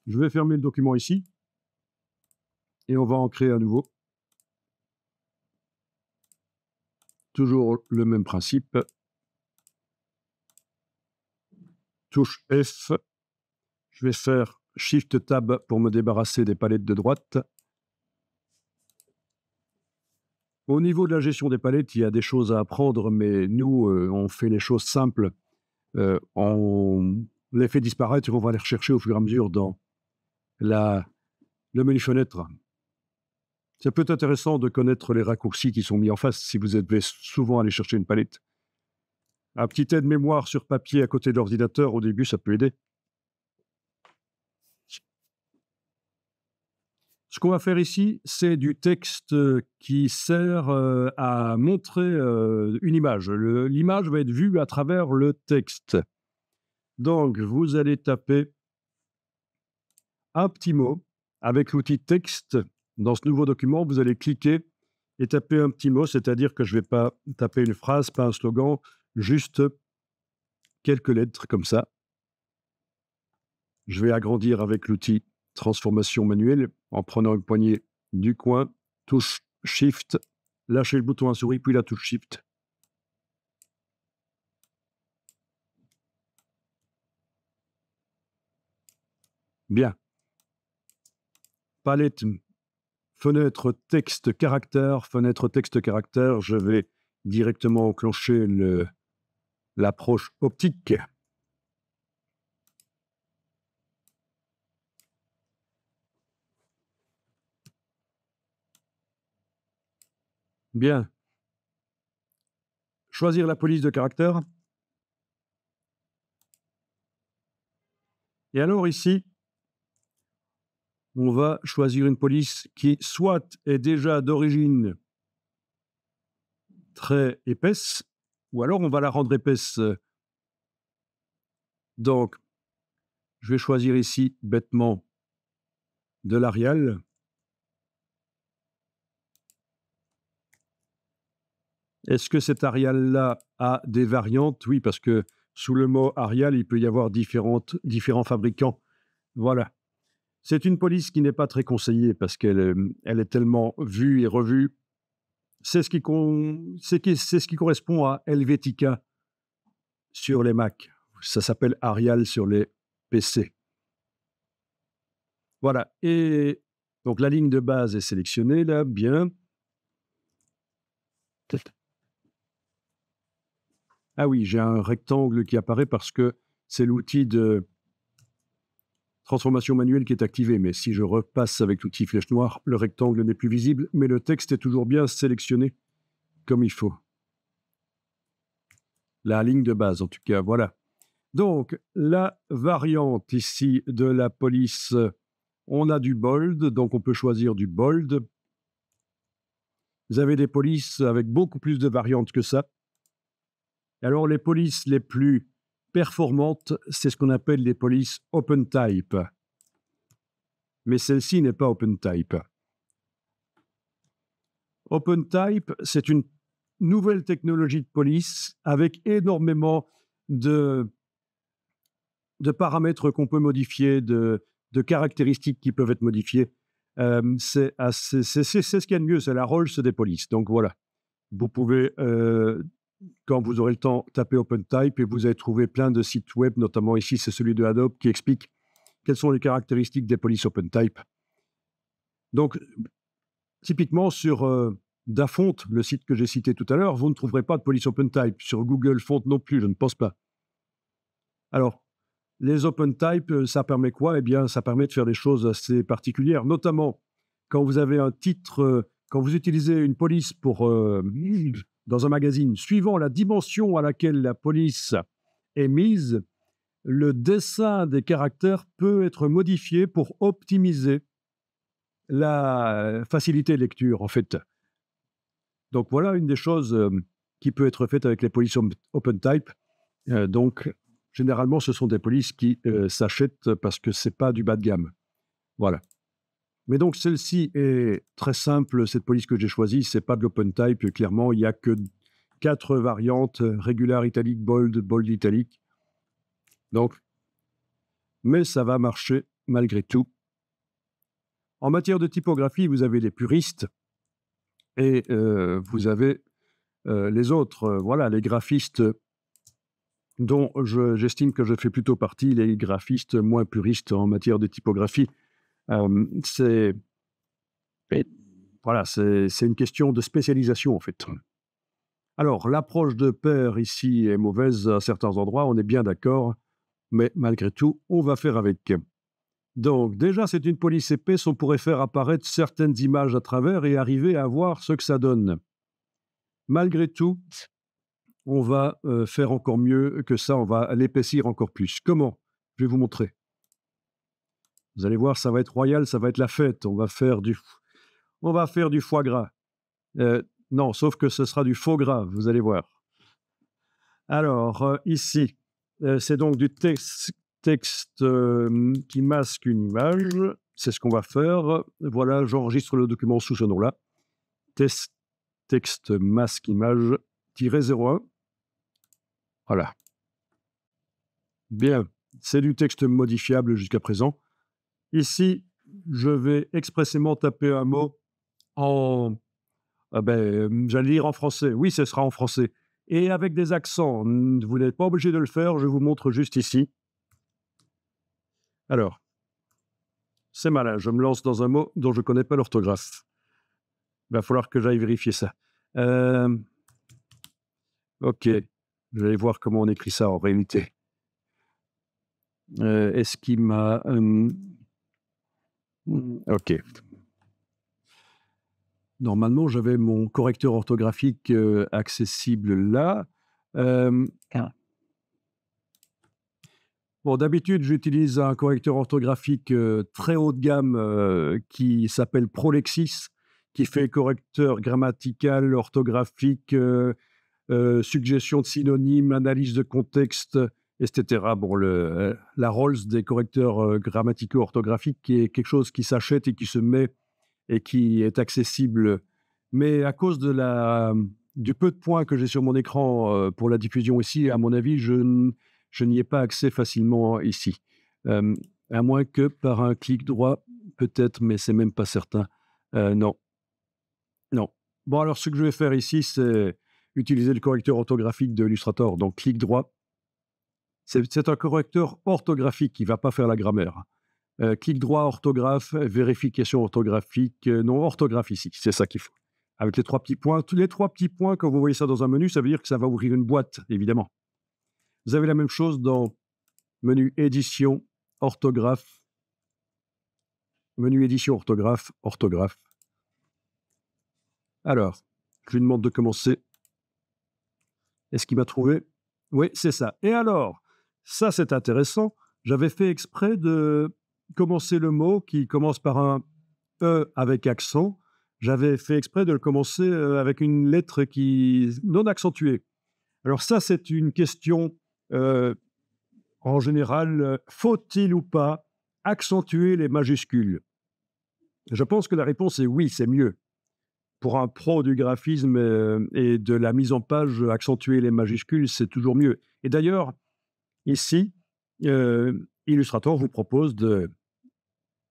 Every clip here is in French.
Je vais fermer le document ici et on va en créer un nouveau. Toujours le même principe. Touche F. Je vais faire Shift Tab pour me débarrasser des palettes de droite. Au niveau de la gestion des palettes, il y a des choses à apprendre, mais nous, on fait les choses simples. On les fait disparaître et on va les rechercher au fur et à mesure dans le menu fenêtre. C'est peut-être intéressant de connaître les raccourcis qui sont mis en face si vous devez souvent aller chercher une palette. Un petit aide-mémoire sur papier à côté de l'ordinateur, au début, ça peut aider. Ce qu'on va faire ici, c'est du texte qui sert à montrer une image. L'image va être vue à travers le texte. Donc, vous allez taper un petit mot avec l'outil texte. Dans ce nouveau document, vous allez cliquer et taper un petit mot, c'est-à-dire que je ne vais pas taper une phrase, pas un slogan, juste quelques lettres comme ça. Je vais agrandir avec l'outil transformation manuelle en prenant une poignée du coin, touche Shift, lâchez le bouton à souris, puis la touche Shift. Bien. Palette, fenêtre texte caractère, je vais directement enclencher l'approche optique. Bien. Choisir la police de caractère. Et alors ici, on va choisir une police qui soit est déjà d'origine très épaisse, ou alors on va la rendre épaisse. Donc, je vais choisir ici bêtement de l'Arial. Est-ce que cet Arial-là a des variantes? Oui, parce que sous le mot Arial, il peut y avoir différents fabricants. Voilà. C'est une police qui n'est pas très conseillée parce qu'elle est tellement vue et revue. C'est ce qui correspond à Helvetica sur les Mac. Ça s'appelle Arial sur les PC. Voilà. Et donc la ligne de base est sélectionnée là, bien. Ah oui, j'ai un rectangle qui apparaît parce que c'est l'outil de transformation manuelle qui est activé. Mais si je repasse avec l'outil flèche noire, le rectangle n'est plus visible, mais le texte est toujours bien sélectionné comme il faut. La ligne de base, en tout cas, voilà. Donc, la variante ici de la police, on a du bold, donc on peut choisir du bold. Vous avez des polices avec beaucoup plus de variantes que ça. Alors, les polices les plus performantes, c'est ce qu'on appelle les polices OpenType. Mais celle-ci n'est pas OpenType. OpenType, c'est une nouvelle technologie de police avec énormément de paramètres qu'on peut modifier, de caractéristiques qui peuvent être modifiées. C'est ce qu'il y a de mieux, c'est la Rolls des polices. Donc voilà, vous pouvez, quand vous aurez le temps, taper OpenType et vous allez trouver plein de sites web, notamment ici, c'est celui de Adobe, qui explique quelles sont les caractéristiques des polices OpenType. Donc, typiquement sur Dafont, le site que j'ai cité tout à l'heure, vous ne trouverez pas de police OpenType. Sur Google Font non plus, je ne pense pas. Alors, les OpenType, ça permet quoi? Eh bien, ça permet de faire des choses assez particulières, notamment quand vous avez un titre, quand vous utilisez une police dans un magazine, suivant la dimension à laquelle la police est mise, le dessin des caractères peut être modifié pour optimiser la facilité de lecture, en fait. Donc voilà une des choses qui peut être faite avec les polices OpenType. Donc, généralement, ce sont des polices qui s'achètent parce que ce n'est pas du bas de gamme. Voilà. Mais donc, celle-ci est très simple. Cette police que j'ai choisie, ce n'est pas de l'OpenType. Clairement, il n'y a que 4 variantes, Regular, Italic, Bold, Bold, Italic. Donc, mais ça va marcher malgré tout, en matière de typographie, vous avez les puristes et vous avez les autres, voilà, les graphistes dont j'estime que je fais plutôt partie, les graphistes moins puristes en matière de typographie. C'est voilà, c'est une question de spécialisation, en fait. Alors, l'approche de pair ici est mauvaise à certains endroits, on est bien d'accord, mais malgré tout, on va faire avec. Donc, déjà, c'est une police épaisse, on pourrait faire apparaître certaines images à travers et arriver à voir ce que ça donne. Malgré tout, on va faire encore mieux que ça, on va l'épaissir encore plus. Comment? Je vais vous montrer. Vous allez voir, ça va être royal, ça va être la fête, on va faire du foie gras. Non, sauf que ce sera du faux gras, vous allez voir. Alors, ici, c'est donc du texte qui masque une image. C'est ce qu'on va faire. Voilà, j'enregistre le document sous ce nom-là. Texte masque image -01. Voilà. Bien, c'est du texte modifiable jusqu'à présent. Ici, je vais expressément taper un mot en... j'allais dire en français. Oui, ce sera en français. Et avec des accents. Vous n'êtes pas obligé de le faire, je vous montre juste ici. Alors, c'est malin, je me lance dans un mot dont je ne connais pas l'orthographe. Il va falloir que j'aille vérifier ça. Ok, je vais voir comment on écrit ça en réalité. Est-ce qu'il m'a... Ok. Normalement, j'avais mon correcteur orthographique accessible là. Bon, d'habitude, j'utilise un correcteur orthographique très haut de gamme qui s'appelle Prolexis, qui fait correcteur grammatical, orthographique, suggestion de synonymes, analyse de contexte, etc. Bon, la Rolls des correcteurs grammaticaux orthographiques, qui est quelque chose qui s'achète et qui se met et qui est accessible. Mais à cause du peu de points que j'ai sur mon écran pour la diffusion ici, à mon avis, je n'y ai pas accès facilement ici. À moins que par un clic droit, peut-être, mais c'est même pas certain. Non. Non. Bon, alors ce que je vais faire ici, c'est utiliser le correcteur orthographique de Illustrator. Donc, clic droit. C'est un correcteur orthographique qui ne va pas faire la grammaire. Clic droit, orthographe, vérification orthographique. Non, orthographe ici, c'est ça qu'il faut. Avec les 3 petits points. Tous les 3 petits points, quand vous voyez ça dans un menu, ça veut dire que ça va ouvrir une boîte, évidemment. Vous avez la même chose dans menu édition, orthographe. Menu édition, orthographe, orthographe. Alors, je lui demande de commencer. Est-ce qu'il m'a trouvé? Oui, c'est ça. Et alors, ça c'est intéressant. J'avais fait exprès de commencer le mot qui commence par un E avec accent. J'avais fait exprès de le commencer avec une lettre qui non accentuée. Alors ça, c'est une question en général. Faut-il ou pas accentuer les majuscules? Je pense que la réponse est oui, c'est mieux. Pour un pro du graphisme et de la mise en page, accentuer les majuscules, c'est toujours mieux. Et d'ailleurs, ici, Illustrator vous propose de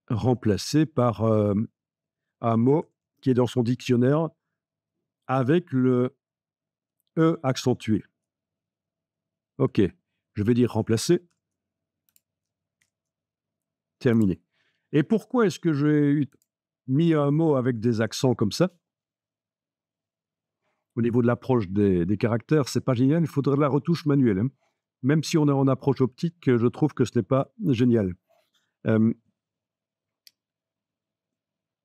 remplacer par un mot qui est dans son dictionnaire avec le E accentué. OK, je vais dire remplacer. Terminé. Et pourquoi est-ce que j'ai mis un mot avec des accents comme ça? Au niveau de l'approche des caractères, c'est pas génial, il faudrait de la retouche manuelle. Hein. Même si on est en approche optique, je trouve que ce n'est pas génial.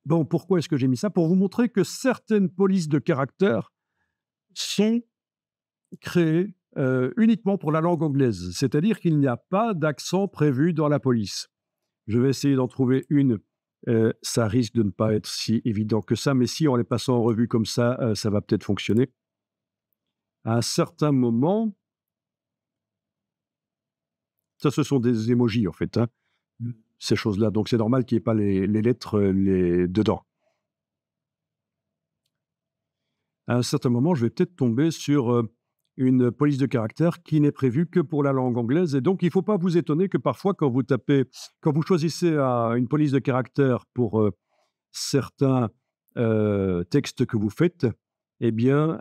Bon, pourquoi est-ce que j'ai mis ça? Pour vous montrer que certaines polices de caractères sont créées uniquement pour la langue anglaise. C'est-à-dire qu'il n'y a pas d'accent prévu dans la police. Je vais essayer d'en trouver une. Ça risque de ne pas être si évident que ça, mais si en les passant en revue comme ça, ça va peut-être fonctionner. À un certain moment, ça, ce sont des émojis, en fait, hein, ces choses-là. Donc, c'est normal qu'il n'y ait pas les lettres dedans. À un certain moment, je vais peut-être tomber sur une police de caractère qui n'est prévue que pour la langue anglaise. Et donc, il ne faut pas vous étonner que parfois, quand vous choisissez une police de caractère pour certains textes que vous faites, eh bien,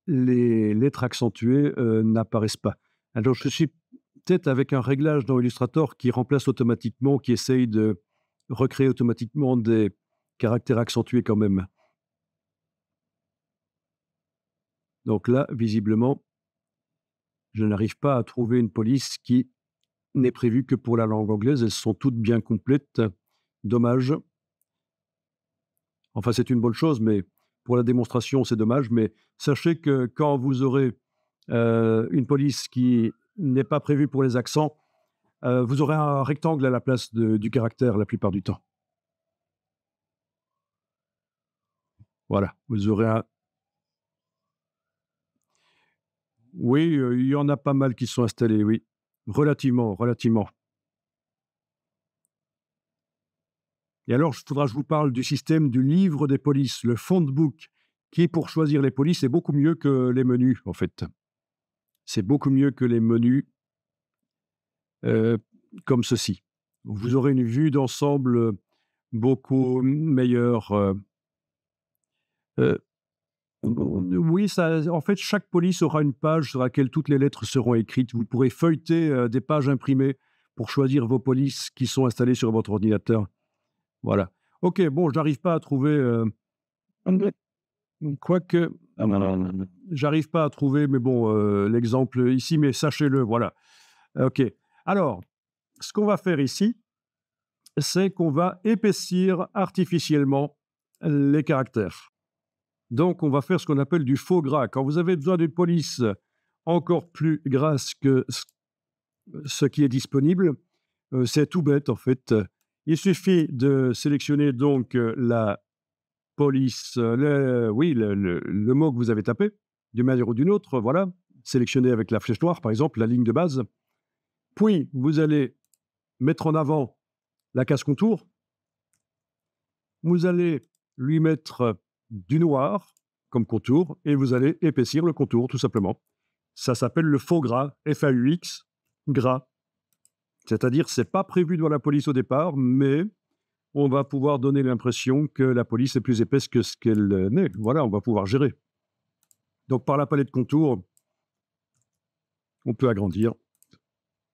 les lettres accentuées n'apparaissent pas. Alors, je suis peut-être avec un réglage dans Illustrator qui remplace automatiquement, qui essaye de recréer automatiquement des caractères accentués quand même. Donc là, visiblement, je n'arrive pas à trouver une police qui n'est prévue que pour la langue anglaise. Elles sont toutes bien complètes. Dommage. Enfin, c'est une bonne chose, mais pour la démonstration, c'est dommage. Mais sachez que quand vous aurez une police qui n'est pas prévue pour les accents, vous aurez un rectangle à la place du caractère la plupart du temps. Voilà, vous aurez un... Oui, il y en a pas mal qui sont installés, oui. Relativement, relativement. Et alors, il faudra que je vous parle du système du livre des polices, le phone book, qui, pour choisir les polices, est beaucoup mieux que les menus, en fait. C'est beaucoup mieux que les menus comme ceci. Vous aurez une vue d'ensemble beaucoup meilleure. Oui, en fait, chaque police aura une page sur laquelle toutes les lettres seront écrites. Vous pourrez feuilleter des pages imprimées pour choisir vos polices qui sont installées sur votre ordinateur. Voilà. Ok, bon, je n'arrive pas à trouver... quoique... J'arrive pas à trouver, mais bon, l'exemple ici, mais sachez-le, voilà. Ok. Alors, ce qu'on va faire ici, c'est qu'on va épaissir artificiellement les caractères. Donc, on va faire ce qu'on appelle du faux gras. Quand vous avez besoin d'une police encore plus grasse que ce qui est disponible, c'est tout bête, en fait. Il suffit de sélectionner donc la police, le mot que vous avez tapé, d'une manière ou d'une autre, voilà, sélectionner avec la flèche noire, par exemple, la ligne de base. Puis, vous allez mettre en avant la case contour. Vous allez lui mettre du noir comme contour et vous allez épaissir le contour, tout simplement. Ça s'appelle le faux gras, F-A-U-X, gras. C'est-à-dire, c'est pas prévu dans la police au départ, mais on va pouvoir donner l'impression que la police est plus épaisse que ce qu'elle n'est. Voilà, on va pouvoir gérer. Donc, par la palette contour, on peut agrandir.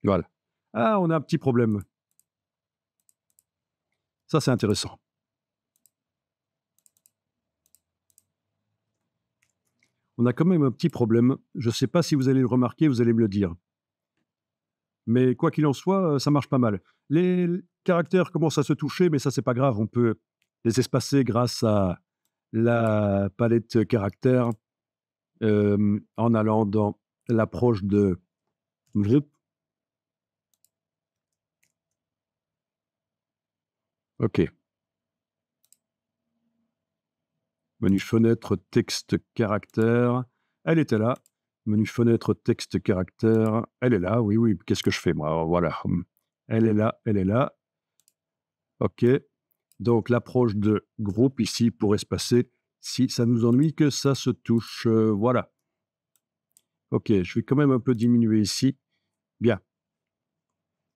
Voilà. Ah, on a un petit problème. Ça, c'est intéressant. On a quand même un petit problème. Je ne sais pas si vous allez le remarquer, vous allez me le dire. Mais quoi qu'il en soit, ça marche pas mal. Les caractères commencent à se toucher, mais ça, c'est pas grave. On peut les espacer grâce à la palette caractères en allant dans l'approche de groupe. OK. Menu fenêtre, texte, caractère. Elle était là. Menu fenêtre, texte, caractère. Elle est là. Oui, oui. Qu'est-ce que je fais, moi? Voilà. Elle est là. Elle est là. OK. Donc, l'approche de groupe ici pour espacer. Si ça nous ennuie que ça se touche. Voilà. OK. Je vais quand même un peu diminuer ici. Bien.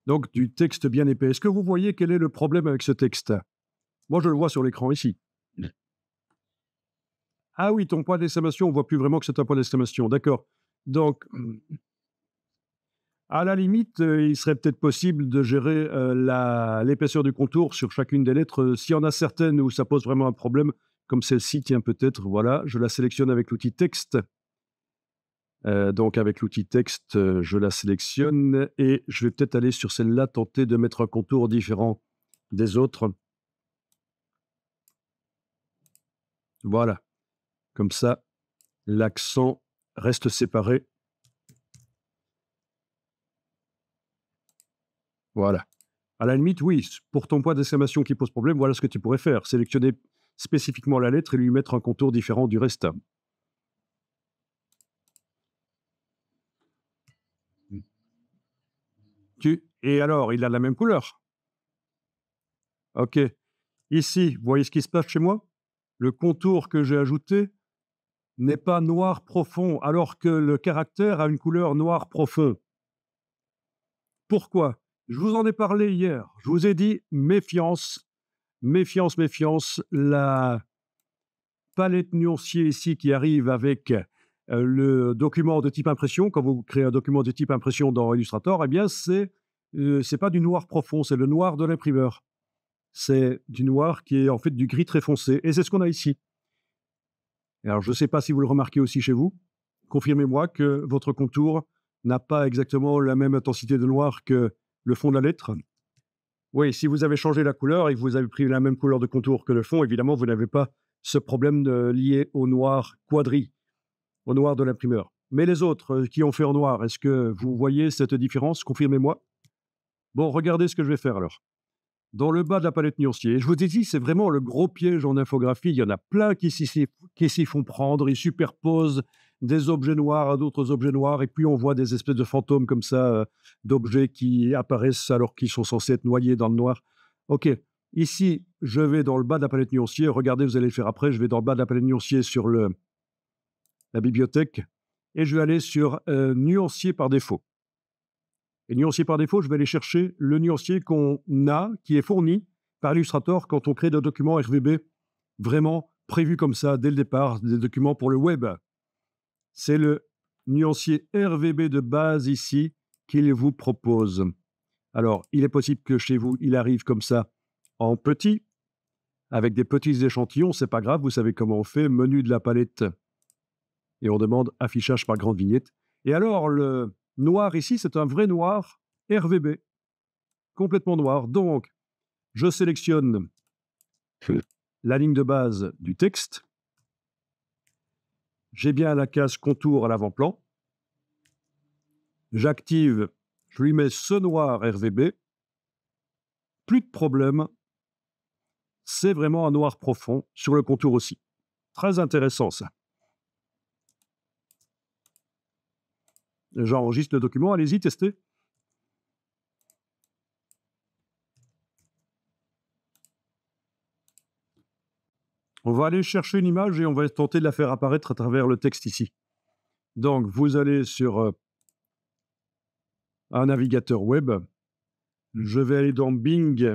Donc, du texte bien épais. Est-ce que vous voyez quel est le problème avec ce texte? Moi, je le vois sur l'écran ici. Ah oui, ton point d'exclamation, on voit plus vraiment que c'est un point d'exclamation. D'accord. Donc, à la limite, il serait peut-être possible de gérer l'épaisseur du contour sur chacune des lettres. S'il y en a certaines où ça pose vraiment un problème, comme celle-ci, tiens, peut-être, voilà, je la sélectionne avec l'outil texte. Donc, avec l'outil texte, je la sélectionne et je vais peut-être aller sur celle-là, tenter de mettre un contour différent des autres. Voilà. Comme ça, l'accent reste séparé. Voilà. À la limite, oui, pour ton point d'exclamation qui pose problème, voilà ce que tu pourrais faire. Sélectionner spécifiquement la lettre et lui mettre un contour différent du reste. Et alors, il a la même couleur. OK. Ici, vous voyez ce qui se passe chez moi? Le contour que j'ai ajouté n'est pas noir profond, alors que le caractère a une couleur noir profond. Pourquoi? Je vous en ai parlé hier. Je vous ai dit méfiance, méfiance, méfiance. La palette nuancier ici qui arrive avec le document de type impression, quand vous créez un document de type impression dans Illustrator, eh bien, c'est pas du noir profond, c'est le noir de l'imprimeur. C'est du noir qui est en fait du gris très foncé. Et c'est ce qu'on a ici. Alors, je ne sais pas si vous le remarquez aussi chez vous. Confirmez-moi que votre contour n'a pas exactement la même intensité de noir que le fond de la lettre. Oui, si vous avez changé la couleur et que vous avez pris la même couleur de contour que le fond, évidemment, vous n'avez pas ce problème lié au noir quadri, au noir de l'imprimeur. Mais les autres qui ont fait en noir, est-ce que vous voyez cette différence? Confirmez-moi. Bon, regardez ce que je vais faire alors. Dans le bas de la palette nuancier, je vous ai dit, c'est vraiment le gros piège en infographie. Il y en a plein qui s'y font prendre. Ils superposent des objets noirs à d'autres objets noirs. Et puis, on voit des espèces de fantômes comme ça, d'objets qui apparaissent alors qu'ils sont censés être noyés dans le noir. OK. Ici, je vais dans le bas de la palette nuancier. Regardez, vous allez le faire après. Je vais dans le bas de la palette nuancier sur la bibliothèque. Et je vais aller sur nuancier par défaut. Et nuancier par défaut, je vais aller chercher le nuancier qu'on a, qui est fourni par Illustrator quand on crée des documents RVB vraiment prévus comme ça dès le départ, des documents pour le web. C'est le nuancier RVB de base ici qu'il vous propose. Alors, il est possible que chez vous, il arrive comme ça en petit, avec des petits échantillons, c'est pas grave, vous savez comment on fait, menu de la palette, et on demande affichage par grande vignette. Et alors, le noir ici, c'est un vrai noir RVB, complètement noir. Donc, je sélectionne la ligne de base du texte. J'ai bien la case contour à l'avant-plan. J'active, je lui mets ce noir RVB. Plus de problème. C'est vraiment un noir profond sur le contour aussi. Très intéressant ça. J'enregistre le document, allez-y, testez. On va aller chercher une image et on va tenter de la faire apparaître à travers le texte ici. Donc, vous allez sur un navigateur web. Je vais aller dans Bing.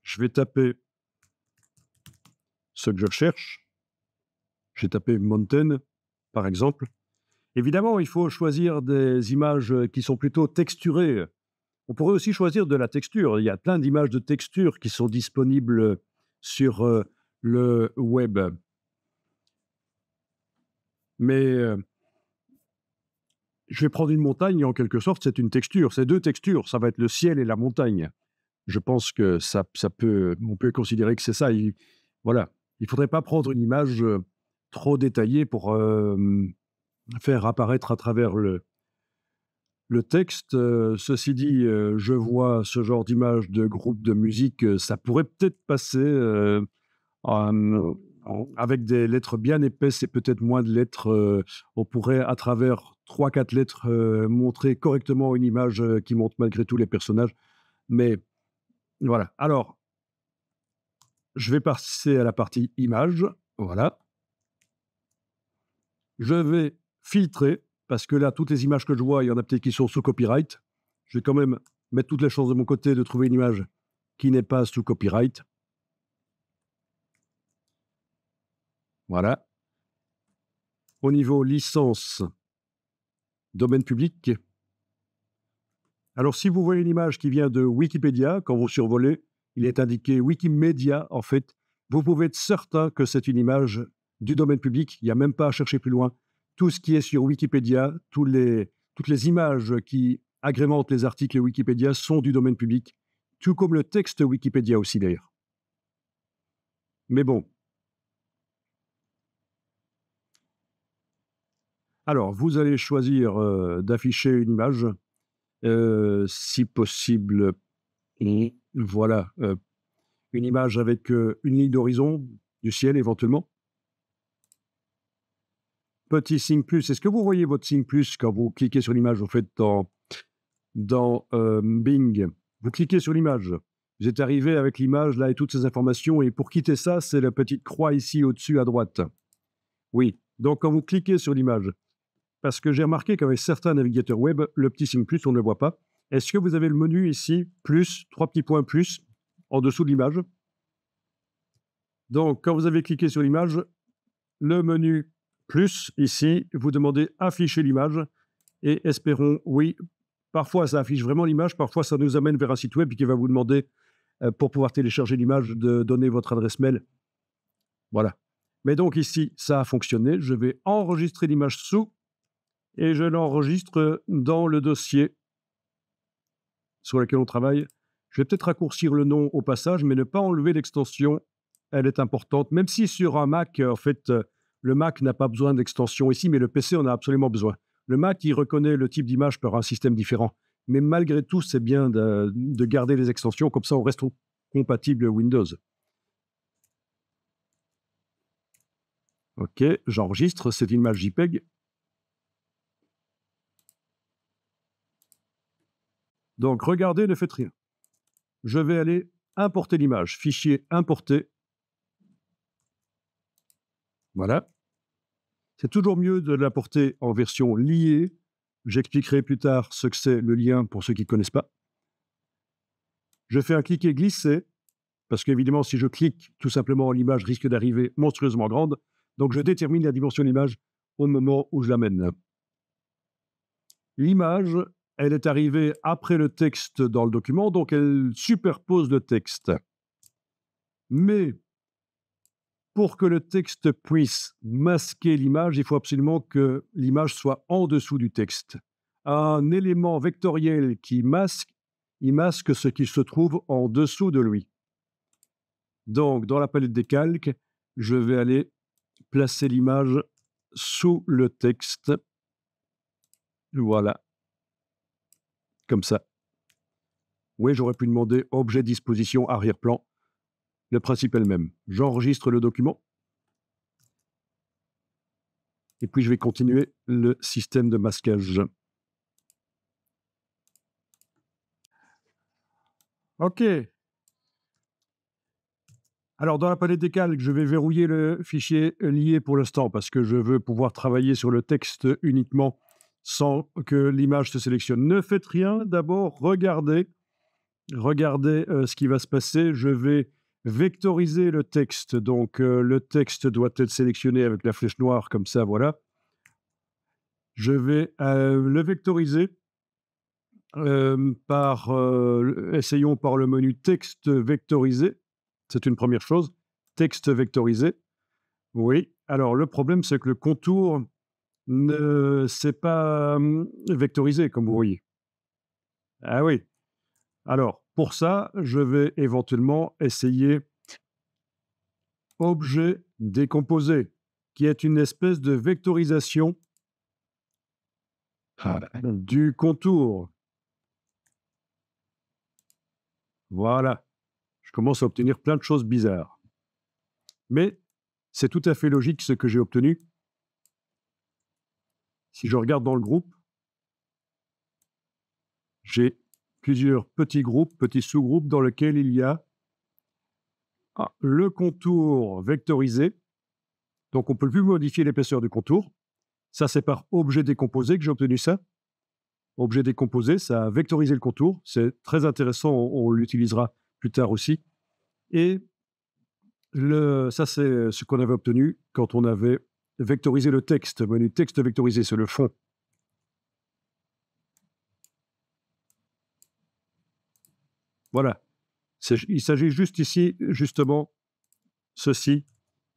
Je vais taper ce que je cherche. J'ai tapé Mountain, par exemple. Évidemment, il faut choisir des images qui sont plutôt texturées. On pourrait aussi choisir de la texture. Il y a plein d'images de texture qui sont disponibles sur le web. Mais je vais prendre une montagne, en quelque sorte, c'est une texture. C'est deux textures, ça va être le ciel et la montagne. Je pense que on peut considérer que c'est ça. Voilà. Il ne faudrait pas prendre une image trop détaillée pour faire apparaître à travers le texte. Ceci dit, je vois ce genre d'image de groupe de musique, ça pourrait peut-être passer avec des lettres bien épaisses et peut-être moins de lettres. On pourrait, à travers 3-4 lettres, montrer correctement une image qui montre malgré tout les personnages. Mais voilà. Alors, je vais passer à la partie images. Voilà. Je vais filtrer, parce que là, toutes les images que je vois, il y en a peut-être qui sont sous copyright. Je vais quand même mettre toutes les chances de mon côté de trouver une image qui n'est pas sous copyright. Voilà. Au niveau licence, domaine public. Alors, si vous voyez une image qui vient de Wikipédia, quand vous survolez, il est indiqué Wikimedia, en fait, vous pouvez être certain que c'est une image du domaine public. Il n'y a même pas à chercher plus loin. Tout ce qui est sur Wikipédia, toutes les images qui agrémentent les articles Wikipédia sont du domaine public, tout comme le texte Wikipédia aussi d'ailleurs. Mais bon. Alors, vous allez choisir d'afficher une image, si possible, voilà, une image avec une ligne d'horizon, du ciel éventuellement. Petit signe plus. Est-ce que vous voyez votre signe plus quand vous cliquez sur l'image, en fait, dans Bing? Vous cliquez sur l'image, Vous êtes arrivé avec l'image là et toutes ces informations, et pour quitter ça, c'est la petite croix ici au-dessus à droite. Oui, donc quand vous cliquez sur l'image, parce que j'ai remarqué qu'avec certains navigateurs web, le petit signe plus, on ne le voit pas. Est-ce que vous avez le menu ici, plus, 3 petits points plus, en dessous de l'image? Donc, quand vous avez cliqué sur l'image, le menu plus, ici, vous demandez afficher l'image, et espérons, oui, parfois ça affiche vraiment l'image, parfois ça nous amène vers un site web qui va vous demander, pour pouvoir télécharger l'image, de donner votre adresse mail. Voilà. Mais donc ici, ça a fonctionné. Je vais enregistrer l'image sous, et je l'enregistre dans le dossier sur lequel on travaille. Je vais peut-être raccourcir le nom au passage, mais ne pas enlever l'extension. Elle est importante, même si sur un Mac, en fait, le Mac n'a pas besoin d'extension ici, mais le PC en a absolument besoin. Le Mac, il reconnaît le type d'image par un système différent. Mais malgré tout, c'est bien de garder les extensions, comme ça on reste compatible Windows. OK, j'enregistre, c'est une image JPEG. Donc regardez, ne faites rien. Je vais aller importer l'image, fichier importer. Voilà. C'est toujours mieux de l'importer en version liée. J'expliquerai plus tard ce que c'est le lien pour ceux qui ne connaissent pas. Je fais un cliquer glisser, parce qu'évidemment, si je clique, tout simplement, l'image risque d'arriver monstrueusement grande. Donc, je détermine la dimension de l'image au moment où je l'amène. L'image, elle est arrivée après le texte dans le document, donc elle superpose le texte. Mais pour que le texte puisse masquer l'image, il faut absolument que l'image soit en dessous du texte. Un élément vectoriel qui masque, il masque ce qui se trouve en dessous de lui. Donc, dans la palette des calques, je vais aller placer l'image sous le texte. Voilà. Comme ça. Oui, j'aurais pu demander objet disposition arrière-plan. Le principe est le même. J'enregistre le document. Et puis, je vais continuer le système de masquage. OK. Alors, dans la palette des calques, je vais verrouiller le fichier lié pour l'instant parce que je veux pouvoir travailler sur le texte uniquement sans que l'image se sélectionne. Ne faites rien. D'abord, regardez. Regardez ce qui va se passer. Je vais vectoriser le texte. Donc, le texte doit être sélectionné avec la flèche noire, comme ça, voilà. Je vais le vectoriser essayons par le menu texte vectorisé. C'est une première chose. Texte vectorisé. Oui. Alors, le problème, c'est que le contour ne s'est pas vectorisé, comme vous voyez. Ah oui. Alors, pour ça, je vais éventuellement essayer objet décomposé, qui est une espèce de vectorisation du contour. Voilà. Je commence à obtenir plein de choses bizarres. Mais c'est tout à fait logique ce que j'ai obtenu. Si je regarde dans le groupe, j'ai plusieurs petits groupes, petits sous-groupes dans lesquels il y a le contour vectorisé. Donc, on ne peut plus modifier l'épaisseur du contour. Ça, c'est par objet décomposé que j'ai obtenu ça. Objet décomposé, ça a vectorisé le contour. C'est très intéressant, on l'utilisera plus tard aussi. Et ça, c'est ce qu'on avait obtenu quand on avait vectorisé le texte. Menu texte vectorisé, c'est le fond. Voilà. Il s'agit juste ici, justement, ceci,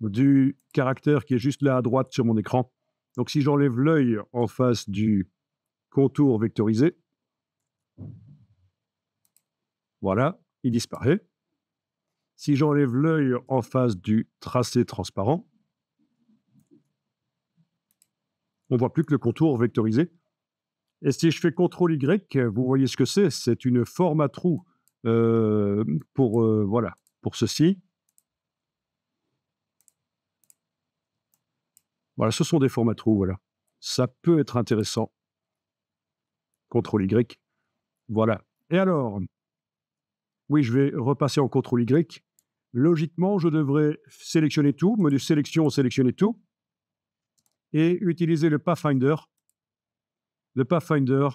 du caractère qui est juste là à droite sur mon écran. Donc, si j'enlève l'œil en face du contour vectorisé, voilà, il disparaît. Si j'enlève l'œil en face du tracé transparent, on ne voit plus que le contour vectorisé. Et si je fais CTRL-Y, vous voyez ce que c'est. C'est une forme à trou voilà, pour ceci. Voilà, ce sont des formes à trous, voilà. Ça peut être intéressant. CTRL-Y. Voilà. Et alors, Oui, je vais repasser en CTRL Y. Logiquement, je devrais sélectionner tout, menu sélection, sélectionner tout, et utiliser le Pathfinder. Le Pathfinder,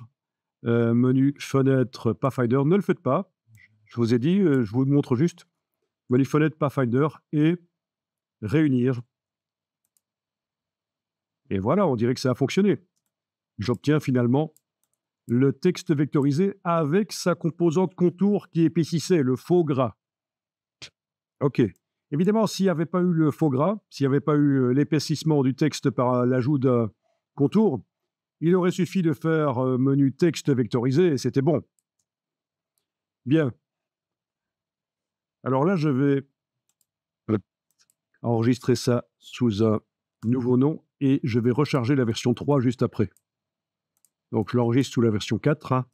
menu fenêtre Pathfinder, ne le faites pas. Je vous ai dit, je vous montre juste. Menu fenêtre Pathfinder et réunir. Et voilà, on dirait que ça a fonctionné. J'obtiens finalement le texte vectorisé avec sa composante contour qui épaississait, le faux gras. OK. Évidemment, s'il n'y avait pas eu le faux gras, s'il n'y avait pas eu l'épaississement du texte par l'ajout d'un contour, il aurait suffi de faire menu texte vectorisé et c'était bon. Bien. Alors là, je vais enregistrer ça sous un nouveau nom et je vais recharger la version 3 juste après. Donc, je l'enregistre sous la version 4. Hein.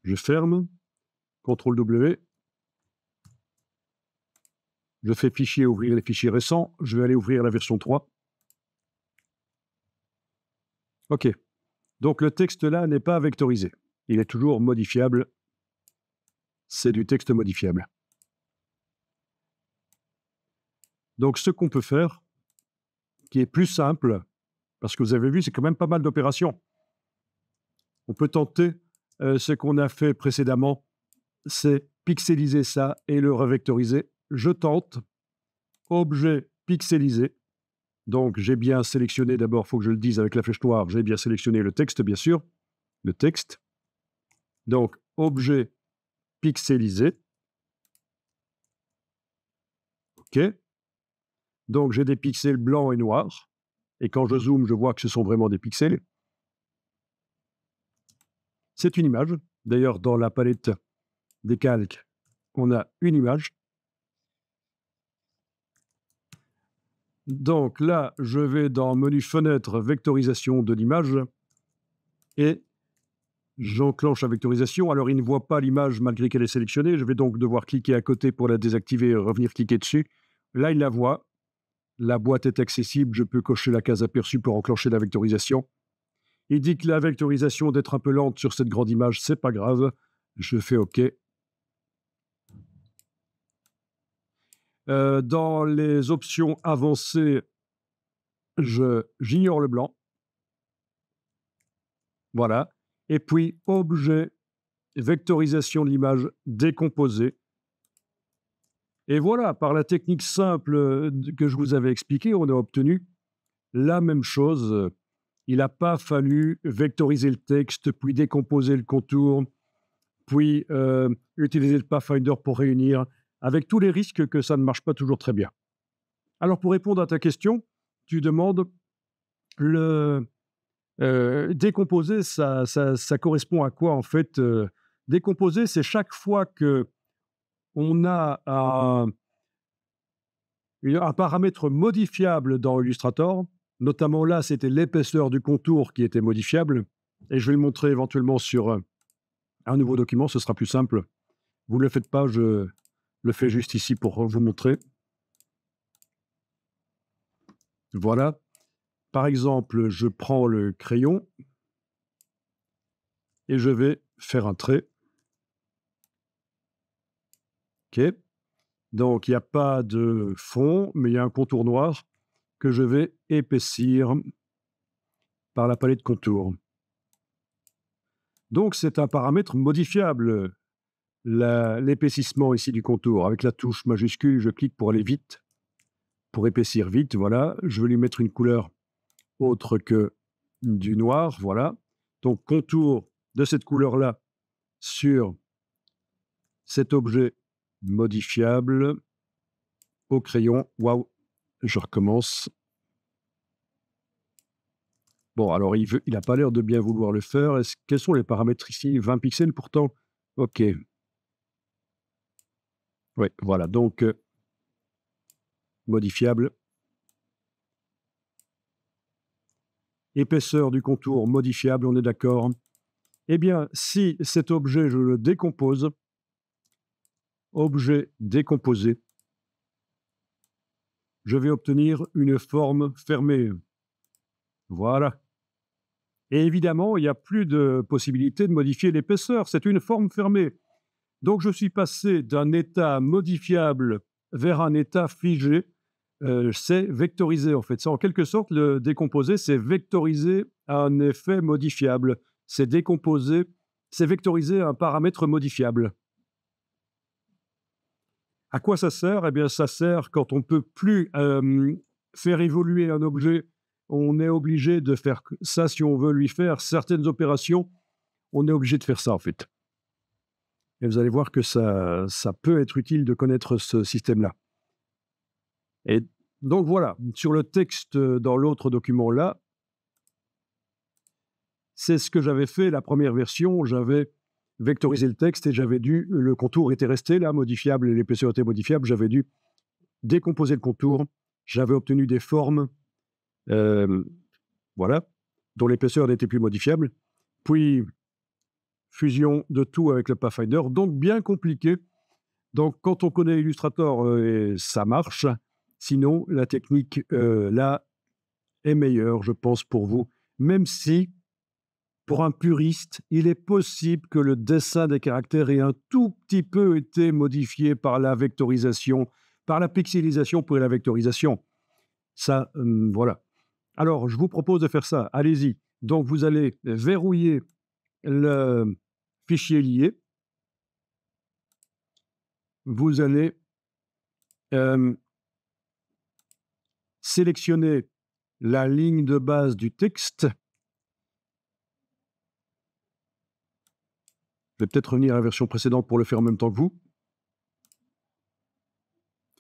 Je ferme. CTRL-W. Je fais fichier, ouvrir les fichiers récents. Je vais aller ouvrir la version 3. OK. Donc, le texte là n'est pas vectorisé. Il est toujours modifiable. C'est du texte modifiable. Donc, ce qu'on peut faire, qui est plus simple, parce que vous avez vu, c'est quand même pas mal d'opérations. On peut tenter ce qu'on a fait précédemment, c'est pixeliser ça et le revectoriser. Je tente. Objet pixelisé. Donc, j'ai bien sélectionné, d'abord, il faut que je le dise avec la flèche noire, j'ai bien sélectionné le texte, bien sûr. Le texte. Donc, objet pixelisé. OK. Donc, j'ai des pixels blancs et noirs. Et quand je zoome, je vois que ce sont vraiment des pixels. C'est une image. D'ailleurs, dans la palette des calques, on a une image. Donc là, je vais dans menu fenêtre, vectorisation de l'image et j'enclenche la vectorisation. Alors, il ne voit pas l'image malgré qu'elle est sélectionnée. Je vais donc devoir cliquer à côté pour la désactiver et revenir cliquer dessus. Là, il la voit. La boîte est accessible. Je peux cocher la case aperçue pour enclencher la vectorisation. Il dit que la vectorisation d'être un peu lente sur cette grande image, c'est pas grave. Je fais OK. Dans les options avancées, j'ignore le blanc. Voilà. Et puis, objet, vectorisation de l'image décomposée. Et voilà, par la technique simple que je vous avais expliquée, on a obtenu la même chose. Il n'a pas fallu vectoriser le texte, puis décomposer le contour, puis utiliser le Pathfinder pour réunir, avec tous les risques que ça ne marche pas toujours très bien. Alors, pour répondre à ta question, tu demandes le décomposer, ça correspond à quoi en fait? Décomposer, c'est chaque fois que on a un paramètre modifiable dans Illustrator. Notamment là, c'était l'épaisseur du contour qui était modifiable. Et je vais le montrer éventuellement sur un nouveau document, ce sera plus simple. Vous ne le faites pas, je le fais juste ici pour vous montrer. Voilà. Par exemple, je prends le crayon et je vais faire un trait. OK. Donc, il n'y a pas de fond, mais il y a un contour noir que je vais épaissir par la palette contour. Donc, c'est un paramètre modifiable, l'épaississement ici du contour. Avec la touche majuscule, je clique pour aller vite, pour épaissir vite, voilà. Je vais lui mettre une couleur autre que du noir, voilà. Donc, contour de cette couleur-là sur cet objet modifiable au crayon. Waouh, je recommence. Bon, alors il n'a pas l'air de bien vouloir le faire. Quels sont les paramètres ici? 20 pixels pourtant? OK. Oui, voilà, donc modifiable. Épaisseur du contour modifiable, on est d'accord. Eh bien, si cet objet, je le décompose, objet décomposé, je vais obtenir une forme fermée. Voilà. Et évidemment, il n'y a plus de possibilité de modifier l'épaisseur. C'est une forme fermée. Donc, je suis passé d'un état modifiable vers un état figé. C'est vectorisé, en fait. C'est en quelque sorte, le décomposé, c'est vectoriser un effet modifiable. C'est décomposer, c'est vectoriser un paramètre modifiable. À quoi ça sert? Eh bien, ça sert quand on ne peut plus faire évoluer un objet. On est obligé de faire ça si on veut lui faire certaines opérations. On est obligé de faire ça, en fait. Et vous allez voir que ça peut être utile de connaître ce système-là. Et donc voilà, sur le texte dans l'autre document-là, c'est ce que j'avais fait la première version. J'avais vectorisé le texte et le contour était resté là, modifiable, et l'épaisseur était modifiable. J'avais dû décomposer le contour. J'avais obtenu des formes, voilà, dont l'épaisseur n'était plus modifiable. Puis, fusion de tout avec le Pathfinder, donc bien compliqué. Donc, quand on connaît Illustrator, ça marche. Sinon, la technique, là, est meilleure, je pense, pour vous. Même si, pour un puriste, il est possible que le dessin des caractères ait un tout petit peu été modifié par la vectorisation, par la pixelisation pour la vectorisation. Ça, voilà. Alors, je vous propose de faire ça. Allez-y. Donc, vous allez verrouiller le fichier lié. Vous allez sélectionner la ligne de base du texte. Je vais peut-être revenir à la version précédente pour le faire en même temps que vous.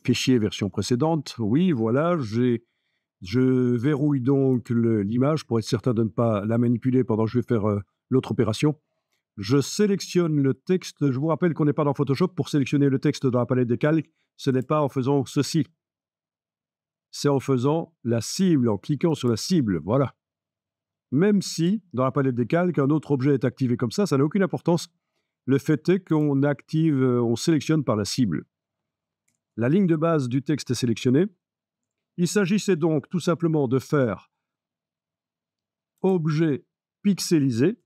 Fichier, version précédente. Oui, voilà, je verrouille donc l'image pour être certain de ne pas la manipuler pendant que je vais faire l'autre opération. Je sélectionne le texte. Je vous rappelle qu'on n'est pas dans Photoshop. Pour sélectionner le texte dans la palette des calques, ce n'est pas en faisant ceci. C'est en faisant la cible, en cliquant sur la cible. Voilà. Même si, dans la palette des calques, un autre objet est activé comme ça n'a aucune importance. Le fait est qu'on active, on sélectionne par la cible. La ligne de base du texte est sélectionnée. Il s'agissait donc tout simplement de faire objet pixelisé.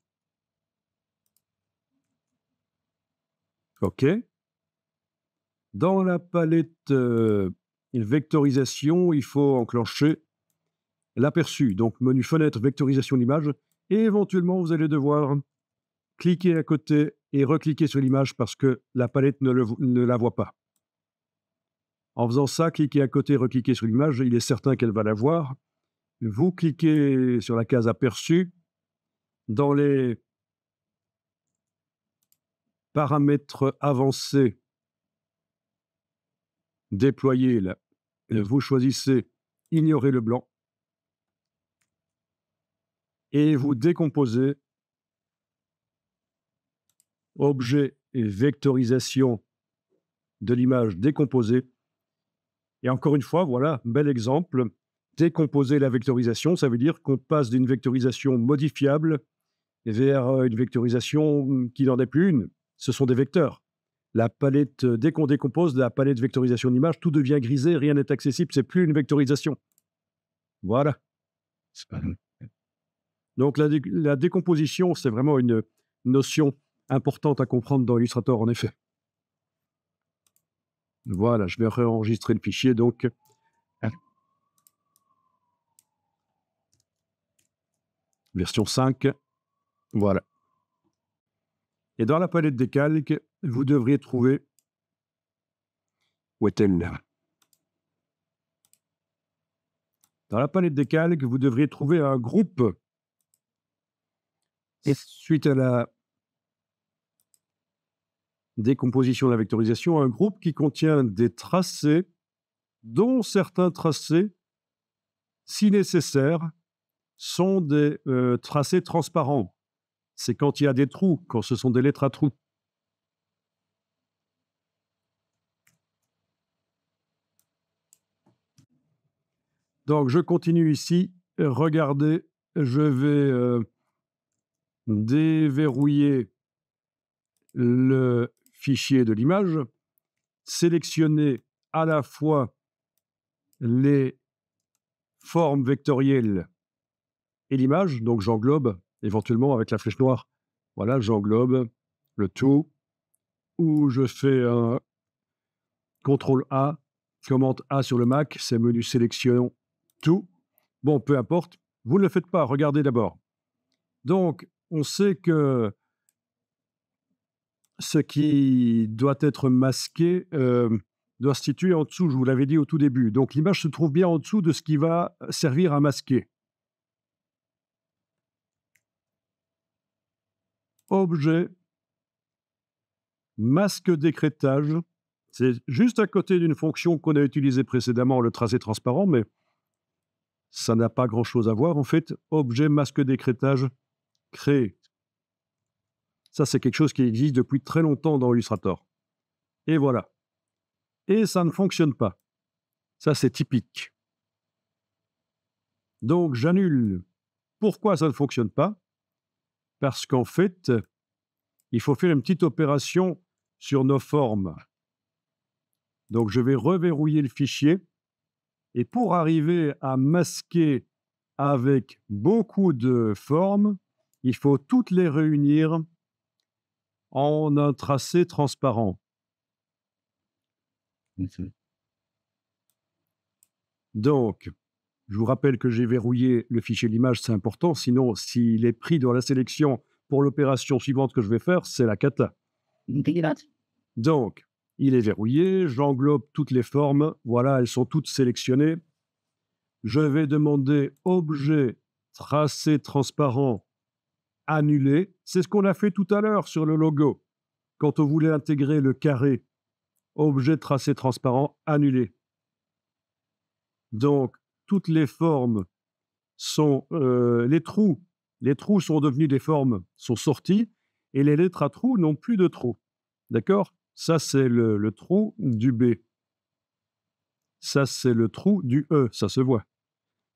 OK. Dans la palette vectorisation, il faut enclencher l'aperçu. Donc, menu fenêtre, vectorisation d'image. Et éventuellement, vous allez devoir cliquer à côté et recliquer sur l'image parce que la palette ne la voit pas. En faisant ça, cliquez à côté, recliquez sur l'image, il est certain qu'elle va la voir. Vous cliquez sur la case aperçu. Dans les paramètres avancés déployés, là, vous choisissez ignorer le blanc et vous décomposez objet et vectorisation de l'image décomposée. Et encore une fois, voilà, bel exemple. Décomposer la vectorisation, ça veut dire qu'on passe d'une vectorisation modifiable vers une vectorisation qui n'en est plus une. Ce sont des vecteurs. La palette, dès qu'on décompose la palette vectorisation d'image, tout devient grisé, rien n'est accessible, c'est plus une vectorisation. Voilà. Donc la décomposition, c'est vraiment une notion importante à comprendre dans Illustrator, en effet. Voilà, je vais réenregistrer le fichier, donc. Version 5. Voilà. Et dans la palette des calques, vous devriez trouver... Où est-elle là? Dans la palette des calques, vous devriez trouver un groupe. Et suite à la décomposition de la vectorisation, un groupe qui contient des tracés, dont certains tracés, si nécessaire, sont des tracés transparents. C'est quand il y a des trous, quand ce sont des lettres à trous. Donc, je continue ici. Regardez, je vais déverrouiller le fichier de l'image, sélectionner à la fois les formes vectorielles et l'image, donc j'englobe éventuellement avec la flèche noire. Voilà, j'englobe le tout, ou je fais un CTRL A, commande A sur le Mac, c'est menu sélection, tout. Bon, peu importe, vous ne le faites pas, regardez d'abord. Donc, on sait que ce qui doit être masqué doit se situer en dessous, je vous l'avais dit au tout début. Donc, l'image se trouve bien en dessous de ce qui va servir à masquer. Objet, masque d'écrêtage. C'est juste à côté d'une fonction qu'on a utilisée précédemment, le tracé transparent, mais ça n'a pas grand-chose à voir en fait. Objet, masque d'écrêtage, créé. Ça, c'est quelque chose qui existe depuis très longtemps dans Illustrator. Et voilà. Et ça ne fonctionne pas. Ça, c'est typique. Donc, j'annule. Pourquoi ça ne fonctionne pas? Parce qu'en fait, il faut faire une petite opération sur nos formes. Donc, je vais reverrouiller le fichier. Et pour arriver à masquer avec beaucoup de formes, il faut toutes les réunir en un tracé transparent. Donc, je vous rappelle que j'ai verrouillé le fichier d'image, c'est important, sinon s'il est pris dans la sélection pour l'opération suivante que je vais faire, c'est la cata. Donc, il est verrouillé, j'englobe toutes les formes, voilà, elles sont toutes sélectionnées. Je vais demander objet tracé transparent annulé. C'est ce qu'on a fait tout à l'heure sur le logo. Quand on voulait intégrer le carré, objet tracé transparent annulé. Donc, toutes les formes sont les trous sont devenus des formes, sont sortis, et les lettres à trous n'ont plus de trous. D'accord? Ça, c'est le trou du B. Ça, c'est le trou du E, ça se voit.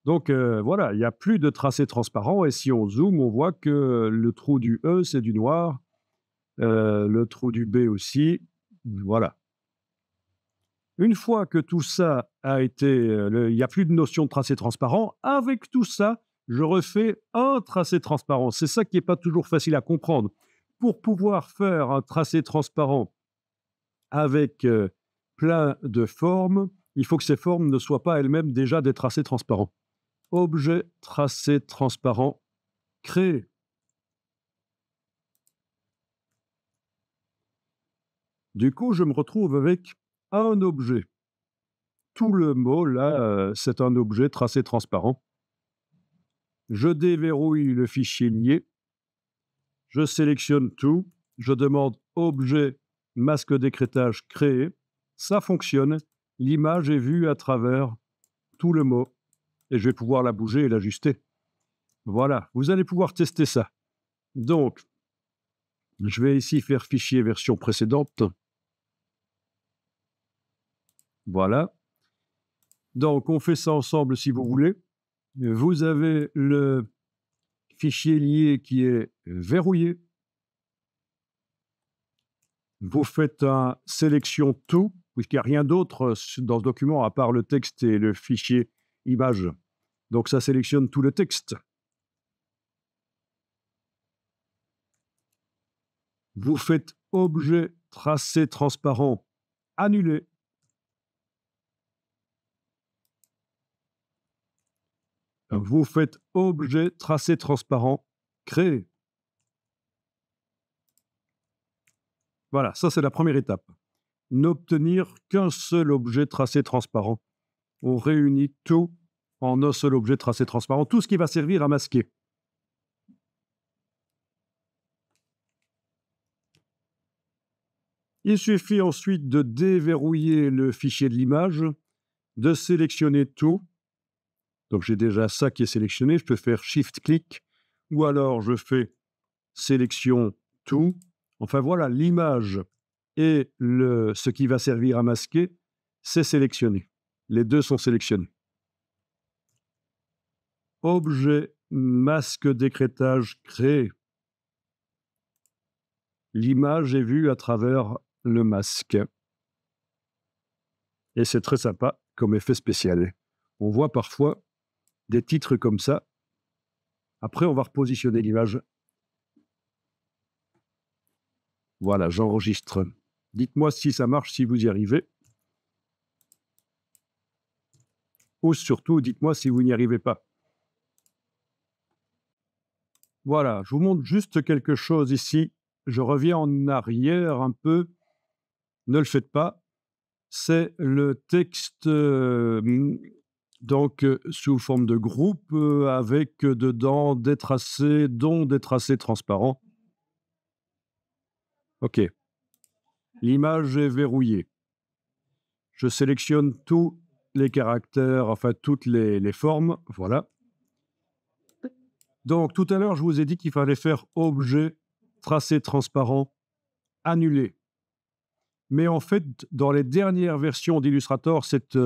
Donc, voilà, il n'y a plus de tracé transparent, et si on zoome, on voit que le trou du E, c'est du noir, le trou du B aussi, voilà. Une fois que tout ça a été, il n'y a plus de notion de tracé transparent, avec tout ça, je refais un tracé transparent. C'est ça qui n'est pas toujours facile à comprendre. Pour pouvoir faire un tracé transparent avec plein de formes, il faut que ces formes ne soient pas elles-mêmes déjà des tracés transparents. Objet tracé transparent, créé. Du coup, je me retrouve avec un objet. Tout le mot, là, c'est un objet tracé transparent. Je déverrouille le fichier lié. Je sélectionne tout. Je demande objet masque d'écrêtage créé. Ça fonctionne. L'image est vue à travers tout le mot. Et je vais pouvoir la bouger et l'ajuster. Voilà, vous allez pouvoir tester ça. Donc, je vais ici faire fichier version précédente. Voilà. Donc, on fait ça ensemble si vous voulez. Vous avez le fichier lié qui est verrouillé. Vous faites un sélection tout, puisqu'il n'y a rien d'autre dans ce document à part le texte et le fichier image. Donc, ça sélectionne tout le texte. Vous faites objet tracé transparent annulé. Vous faites objet tracé transparent créé. Voilà, ça c'est la première étape. N'obtenir qu'un seul objet tracé transparent. On réunit tout en un seul objet tracé transparent, tout ce qui va servir à masquer. Il suffit ensuite de déverrouiller le fichier de l'image, de sélectionner tout. Donc j'ai déjà ça qui est sélectionné, je peux faire Shift-clic, ou alors je fais sélection tout. Enfin voilà, l'image et ce qui va servir à masquer, c'est sélectionné. Les deux sont sélectionnés. Objet masque d'écrêtage créé. L'image est vue à travers le masque. Et c'est très sympa comme effet spécial. On voit parfois des titres comme ça. Après, on va repositionner l'image. Voilà, j'enregistre. Dites-moi si ça marche, si vous y arrivez. Ou surtout, dites-moi si vous n'y arrivez pas. Voilà, je vous montre juste quelque chose ici. Je reviens en arrière un peu. Ne le faites pas. C'est le texte sous forme de groupe avec dedans des tracés, dont des tracés transparents. OK. L'image est verrouillée. Je sélectionne tous les caractères, enfin toutes les formes. Voilà. Donc, tout à l'heure, je vous ai dit qu'il fallait faire objet, tracé transparent, annuler. Mais en fait, dans les dernières versions d'Illustrator, cette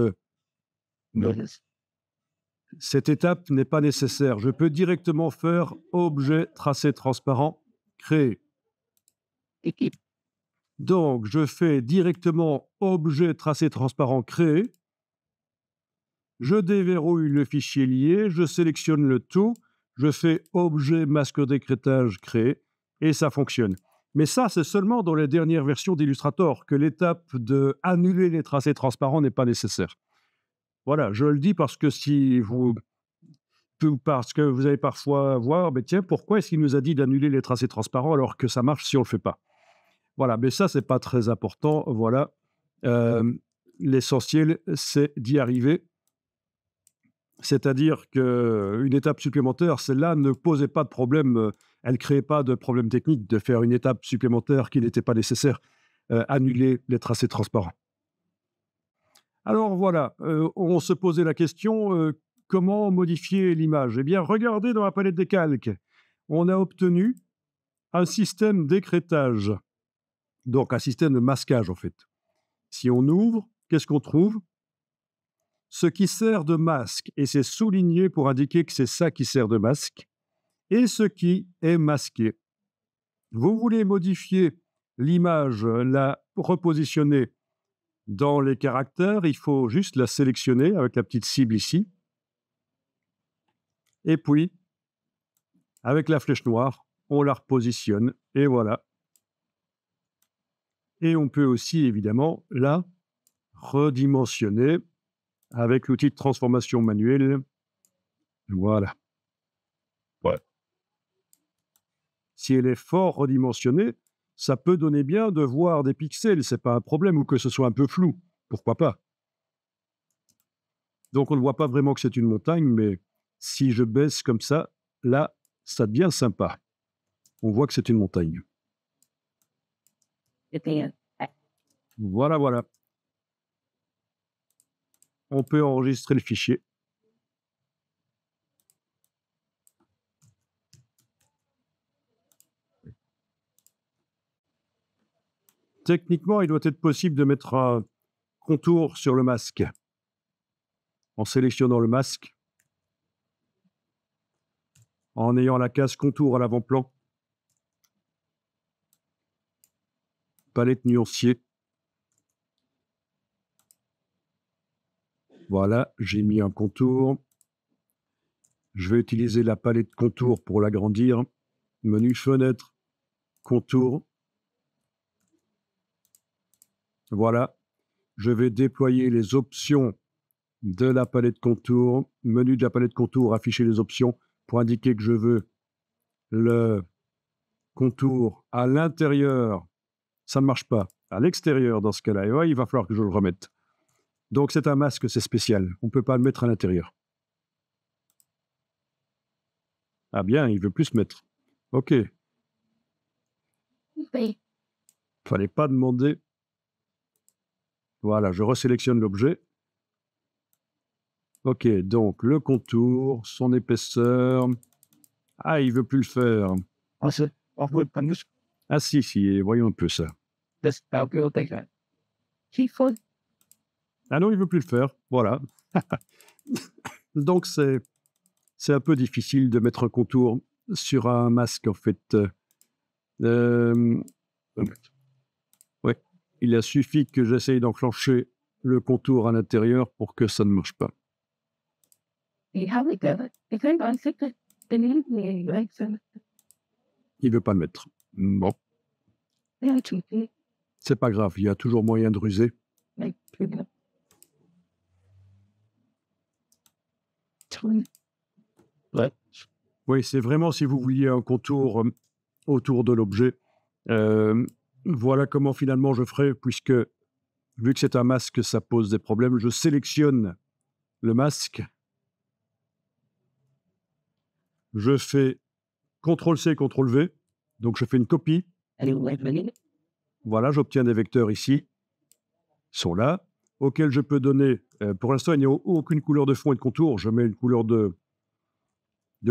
étape n'est pas nécessaire. Je peux directement faire objet, tracé transparent, créer. Donc, je fais directement objet, tracé transparent, créer. Je déverrouille le fichier lié, je sélectionne le tout, je fais objet, masque d'écrêtage, créer, et ça fonctionne. Mais ça, c'est seulement dans les dernières versions d'Illustrator que l'étape de annuler les tracés transparents n'est pas nécessaire. Voilà, je le dis parce que parce que vous allez parfois voir, mais tiens, pourquoi est-ce qu'il nous a dit d'annuler les tracés transparents alors que ça marche si on le fait pas? Voilà, mais ça, c'est pas très important. Voilà, l'essentiel, c'est d'y arriver. C'est-à-dire qu'une étape supplémentaire, celle-là ne posait pas de problème, elle ne créait pas de problème technique de faire une étape supplémentaire qui n'était pas nécessaire, annuler les tracés transparents. Alors voilà, on se posait la question, comment modifier l'image? Eh bien, regardez dans la palette des calques. On a obtenu un système d'écrêtage, donc un système de masquage en fait. Si on ouvre, qu'est-ce qu'on trouve? Ce qui sert de masque, et c'est souligné pour indiquer que c'est ça qui sert de masque, et ce qui est masqué. Vous voulez modifier l'image, la repositionner dans les caractères, il faut juste la sélectionner avec la petite cible ici. Et puis, avec la flèche noire, on la repositionne, et voilà. Et on peut aussi, évidemment, la redimensionner avec l'outil de transformation manuelle. Voilà. Ouais. Si elle est fort redimensionnée, ça peut donner bien de voir des pixels, c'est pas un problème, ou que ce soit un peu flou, pourquoi pas. Donc on ne voit pas vraiment que c'est une montagne, mais si je baisse comme ça, là, ça devient sympa. On voit que c'est une montagne. Voilà, voilà. On peut enregistrer le fichier. Techniquement, il doit être possible de mettre un contour sur le masque. En sélectionnant le masque, en ayant la case contour à l'avant-plan, palette nuancier. Voilà, j'ai mis un contour. Je vais utiliser la palette contour pour l'agrandir. Menu fenêtre, contour. Voilà. Je vais déployer les options de la palette contour. Menu de la palette contour, afficher les options pour indiquer que je veux le contour à l'intérieur. Ça ne marche pas. À l'extérieur, dans ce cas-là. Et ouais, il va falloir que je le remette. Donc, c'est un masque, c'est spécial. On ne peut pas le mettre à l'intérieur. Ah bien, il veut plus se mettre. OK. Oui. Fallait pas demander. Voilà, je resélectionne l'objet. OK, donc le contour, son épaisseur. Ah, il veut plus le faire. Ah si, si, voyons un peu ça. Ah non, il veut plus le faire. Voilà. Donc, c'est un peu difficile de mettre un contour sur un masque, en fait. Ouais. Il a suffi que j'essaye d'enclencher le contour à l'intérieur pour que ça ne marche pas. Il veut pas le mettre. Bon, c'est pas grave, il y a toujours moyen de ruser. Ouais. Oui, c'est vraiment si vous vouliez un contour autour de l'objet. Voilà comment finalement je ferai, puisque vu que c'est un masque, ça pose des problèmes. Je sélectionne le masque. Je fais CTRL-C, CTRL-V. Donc je fais une copie. Voilà, j'obtiens des vecteurs ici. Ils sont là, auxquels je peux donner, pour l'instant, il n'y a aucune couleur de fond et de contour. Je mets une couleur de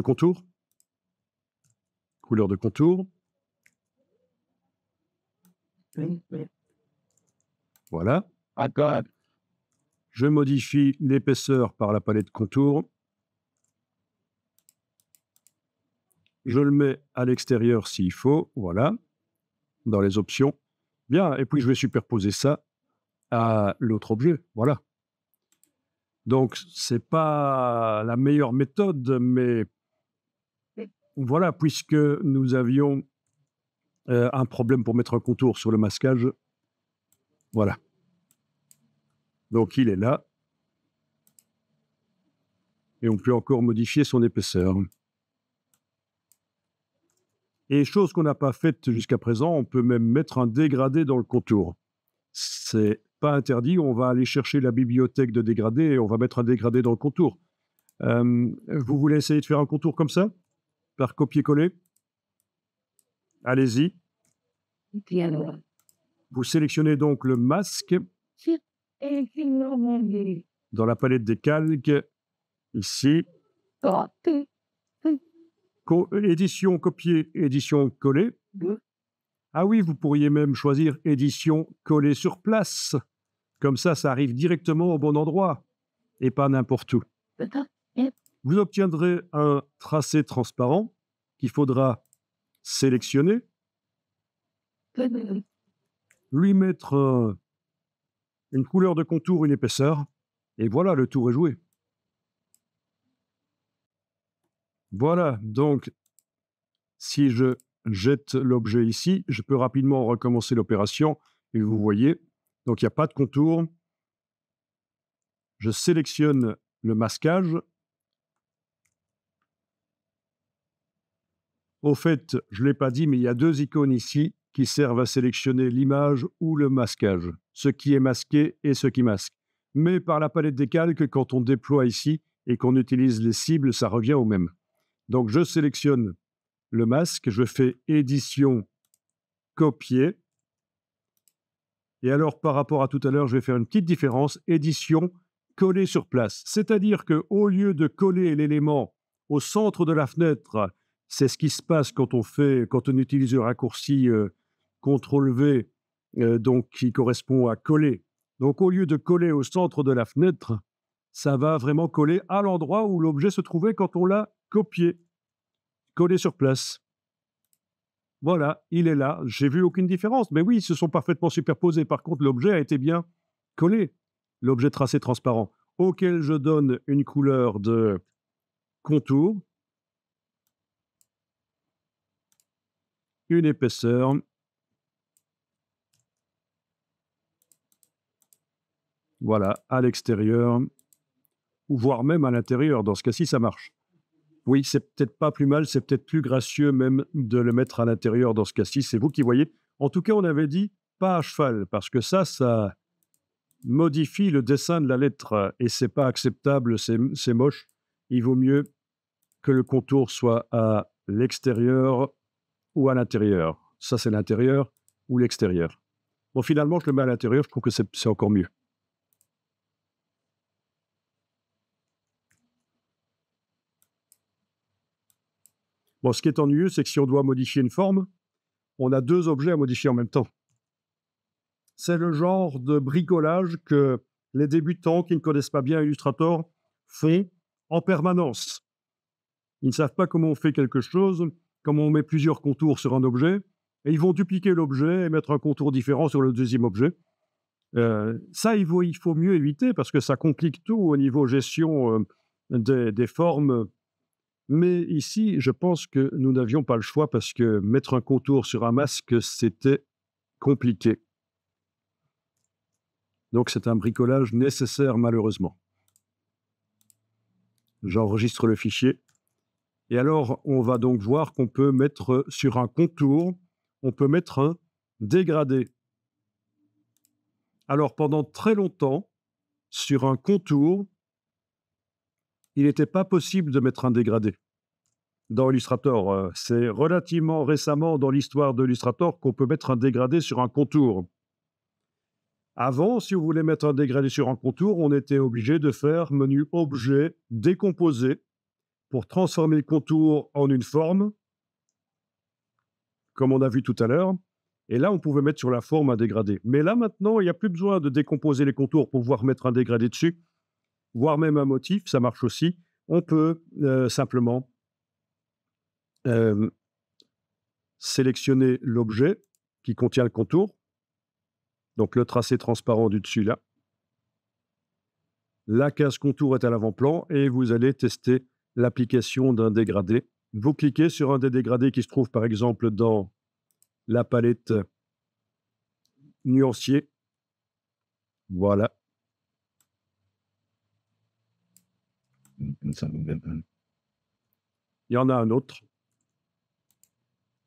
contour. Couleur de contour. Voilà. Je modifie l'épaisseur par la palette contour. Je le mets à l'extérieur s'il faut, voilà, dans les options. Bien, et puis je vais superposer ça à l'autre objet, voilà. Donc, c'est pas la meilleure méthode, mais voilà, puisque nous avions un problème pour mettre un contour sur le masquage, voilà. Donc, il est là. Et on peut encore modifier son épaisseur. Et chose qu'on n'a pas faite jusqu'à présent, on peut même mettre un dégradé dans le contour. C'est pas interdit, on va aller chercher la bibliothèque de dégradés et on va mettre un dégradé dans le contour. Vous voulez essayer de faire un contour comme ça, par copier-coller? Allez-y. Vous sélectionnez donc le masque dans la palette des calques, ici. Édition copier, édition coller. Ah oui, vous pourriez même choisir édition coller sur place. Comme ça arrive directement au bon endroit et pas n'importe où. Vous obtiendrez un tracé transparent qu'il faudra sélectionner, lui mettre une couleur de contour, une épaisseur, et voilà, le tour est joué. Voilà, donc si je jette l'objet ici, je peux rapidement recommencer l'opération, et vous voyez, donc il n'y a pas de contour. Je sélectionne le masquage. Au fait, je ne l'ai pas dit, mais il y a deux icônes ici qui servent à sélectionner l'image ou le masquage, ce qui est masqué et ce qui masque. Mais par la palette des calques, quand on déploie ici et qu'on utilise les cibles, ça revient au même. Donc je sélectionne le masque, je fais édition, copier. Et alors par rapport à tout à l'heure, je vais faire une petite différence, édition, coller sur place. C'est-à-dire qu'au lieu de coller l'élément au centre de la fenêtre, c'est ce qui se passe quand on utilise le raccourci CTRL-V, donc qui correspond à coller. Donc au lieu de coller au centre de la fenêtre, ça va vraiment coller à l'endroit où l'objet se trouvait quand on l'a copié. Coller sur place. Voilà, il est là. J'ai vu aucune différence. Mais oui, ils se sont parfaitement superposés. Par contre, l'objet a été bien collé. L'objet tracé transparent, auquel je donne une couleur de contour, une épaisseur, voilà, à l'extérieur, ou voire même à l'intérieur. Dans ce cas-ci, ça marche. Oui, c'est peut-être pas plus mal, c'est peut-être plus gracieux même de le mettre à l'intérieur dans ce cas-ci. C'est vous qui voyez. En tout cas, on avait dit pas à cheval, parce que ça modifie le dessin de la lettre et c'est pas acceptable, c'est moche. Il vaut mieux que le contour soit à l'extérieur ou à l'intérieur. Ça, c'est l'intérieur ou l'extérieur. Bon, finalement, je le mets à l'intérieur, je trouve que c'est encore mieux. Bon, ce qui est ennuyeux, c'est que si on doit modifier une forme, on a deux objets à modifier en même temps. C'est le genre de bricolage que les débutants qui ne connaissent pas bien Illustrator font en permanence. Ils ne savent pas comment on fait quelque chose, comment on met plusieurs contours sur un objet, et ils vont dupliquer l'objet et mettre un contour différent sur le deuxième objet. Ça, il faut mieux éviter parce que ça complique tout au niveau gestion des formes Mais ici, je pense que nous n'avions pas le choix parce que mettre un contour sur un masque, c'était compliqué. Donc c'est un bricolage nécessaire malheureusement. J'enregistre le fichier. Et alors, on va donc voir qu'on peut mettre sur un contour, on peut mettre un dégradé. Alors pendant très longtemps, sur un contour, il n'était pas possible de mettre un dégradé. Dans Illustrator, c'est relativement récemment dans l'histoire de Illustrator qu'on peut mettre un dégradé sur un contour. Avant, si vous voulez mettre un dégradé sur un contour, on était obligé de faire menu objet, décomposer, pour transformer le contour en une forme, comme on a vu tout à l'heure. Et là, on pouvait mettre sur la forme un dégradé. Mais là, maintenant, il n'y a plus besoin de décomposer les contours pour pouvoir mettre un dégradé dessus, voire même un motif, ça marche aussi. On peut simplement sélectionner l'objet qui contient le contour, donc le tracé transparent du dessus là. La case contour est à l'avant-plan et vous allez tester l'application d'un dégradé. Vous cliquez sur un des dégradés qui se trouve par exemple dans la palette nuancier. Voilà. Il y en a un autre.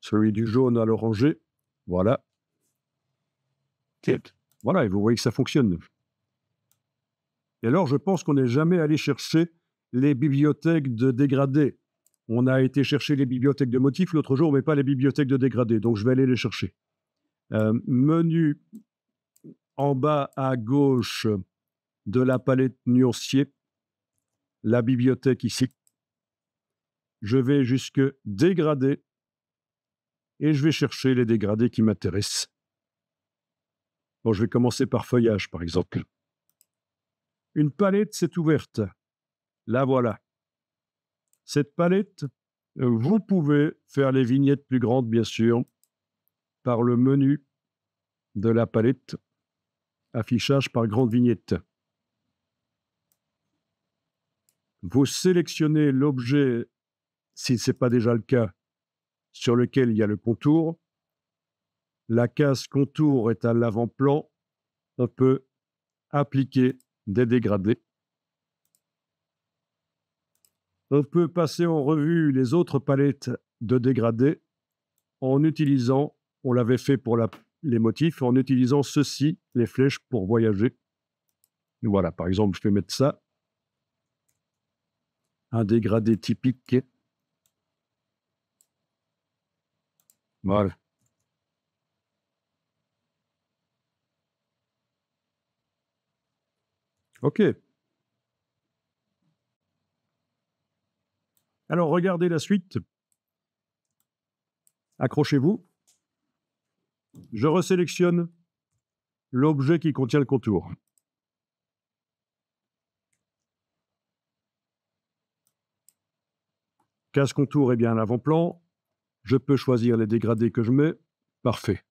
Celui du jaune à l'orangé. Voilà. Voilà, et vous voyez que ça fonctionne. Et alors, je pense qu'on n'est jamais allé chercher les bibliothèques de dégradés. On a été chercher les bibliothèques de motifs l'autre jour, mais pas les bibliothèques de dégradés. Donc, je vais aller les chercher. Menu en bas à gauche de la palette nuancier, la bibliothèque ici. Je vais jusque dégradés et je vais chercher les dégradés qui m'intéressent. Bon, je vais commencer par feuillage, par exemple. Une palette s'est ouverte. La voilà. Cette palette, vous pouvez faire les vignettes plus grandes, bien sûr, par le menu de la palette, affichage par grande vignette. Vous sélectionnez l'objet, si ce n'est pas déjà le cas, sur lequel il y a le contour. La case contour est à l'avant-plan. On peut appliquer des dégradés. On peut passer en revue les autres palettes de dégradés en utilisant, on l'avait fait pour les motifs, en utilisant ceci, les flèches pour voyager. Voilà, par exemple, je vais mettre ça. Un dégradé typique. Voilà. OK. Alors, regardez la suite. Accrochez-vous. Je resélectionne l'objet qui contient le contour. Case contour est bien à l'avant-plan. Je peux choisir les dégradés que je mets. Parfait.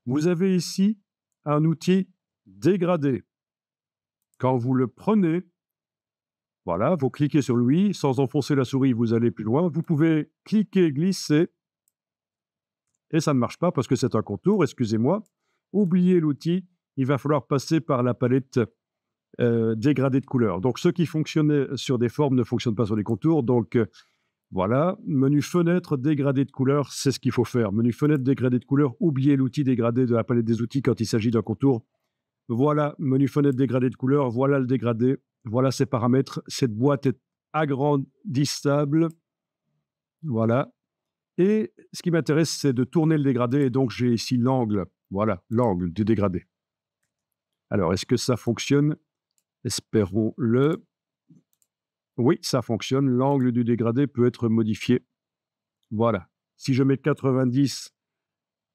Vous avez ici un outil dégradé. Quand vous le prenez, voilà, vous cliquez sur lui, sans enfoncer la souris, vous allez plus loin. Vous pouvez cliquer, glisser, et ça ne marche pas parce que c'est un contour, excusez-moi. Oubliez l'outil, il va falloir passer par la palette dégradé de couleurs. Donc, ce qui fonctionnait sur des formes ne fonctionne pas sur les contours. Donc, voilà, menu fenêtre, dégradé de couleurs, c'est ce qu'il faut faire. Menu fenêtre, dégradé de couleurs, oubliez l'outil dégradé de la palette des outils quand il s'agit d'un contour. Voilà, menu fenêtre, dégradé de couleurs, voilà le dégradé, voilà ses paramètres. Cette boîte est agrandissable. Voilà. Et ce qui m'intéresse, c'est de tourner le dégradé. Et donc, j'ai ici l'angle. Voilà, l'angle du dégradé. Alors, est-ce que ça fonctionne? Espérons-le. Oui, ça fonctionne. L'angle du dégradé peut être modifié. Voilà. Si je mets 90,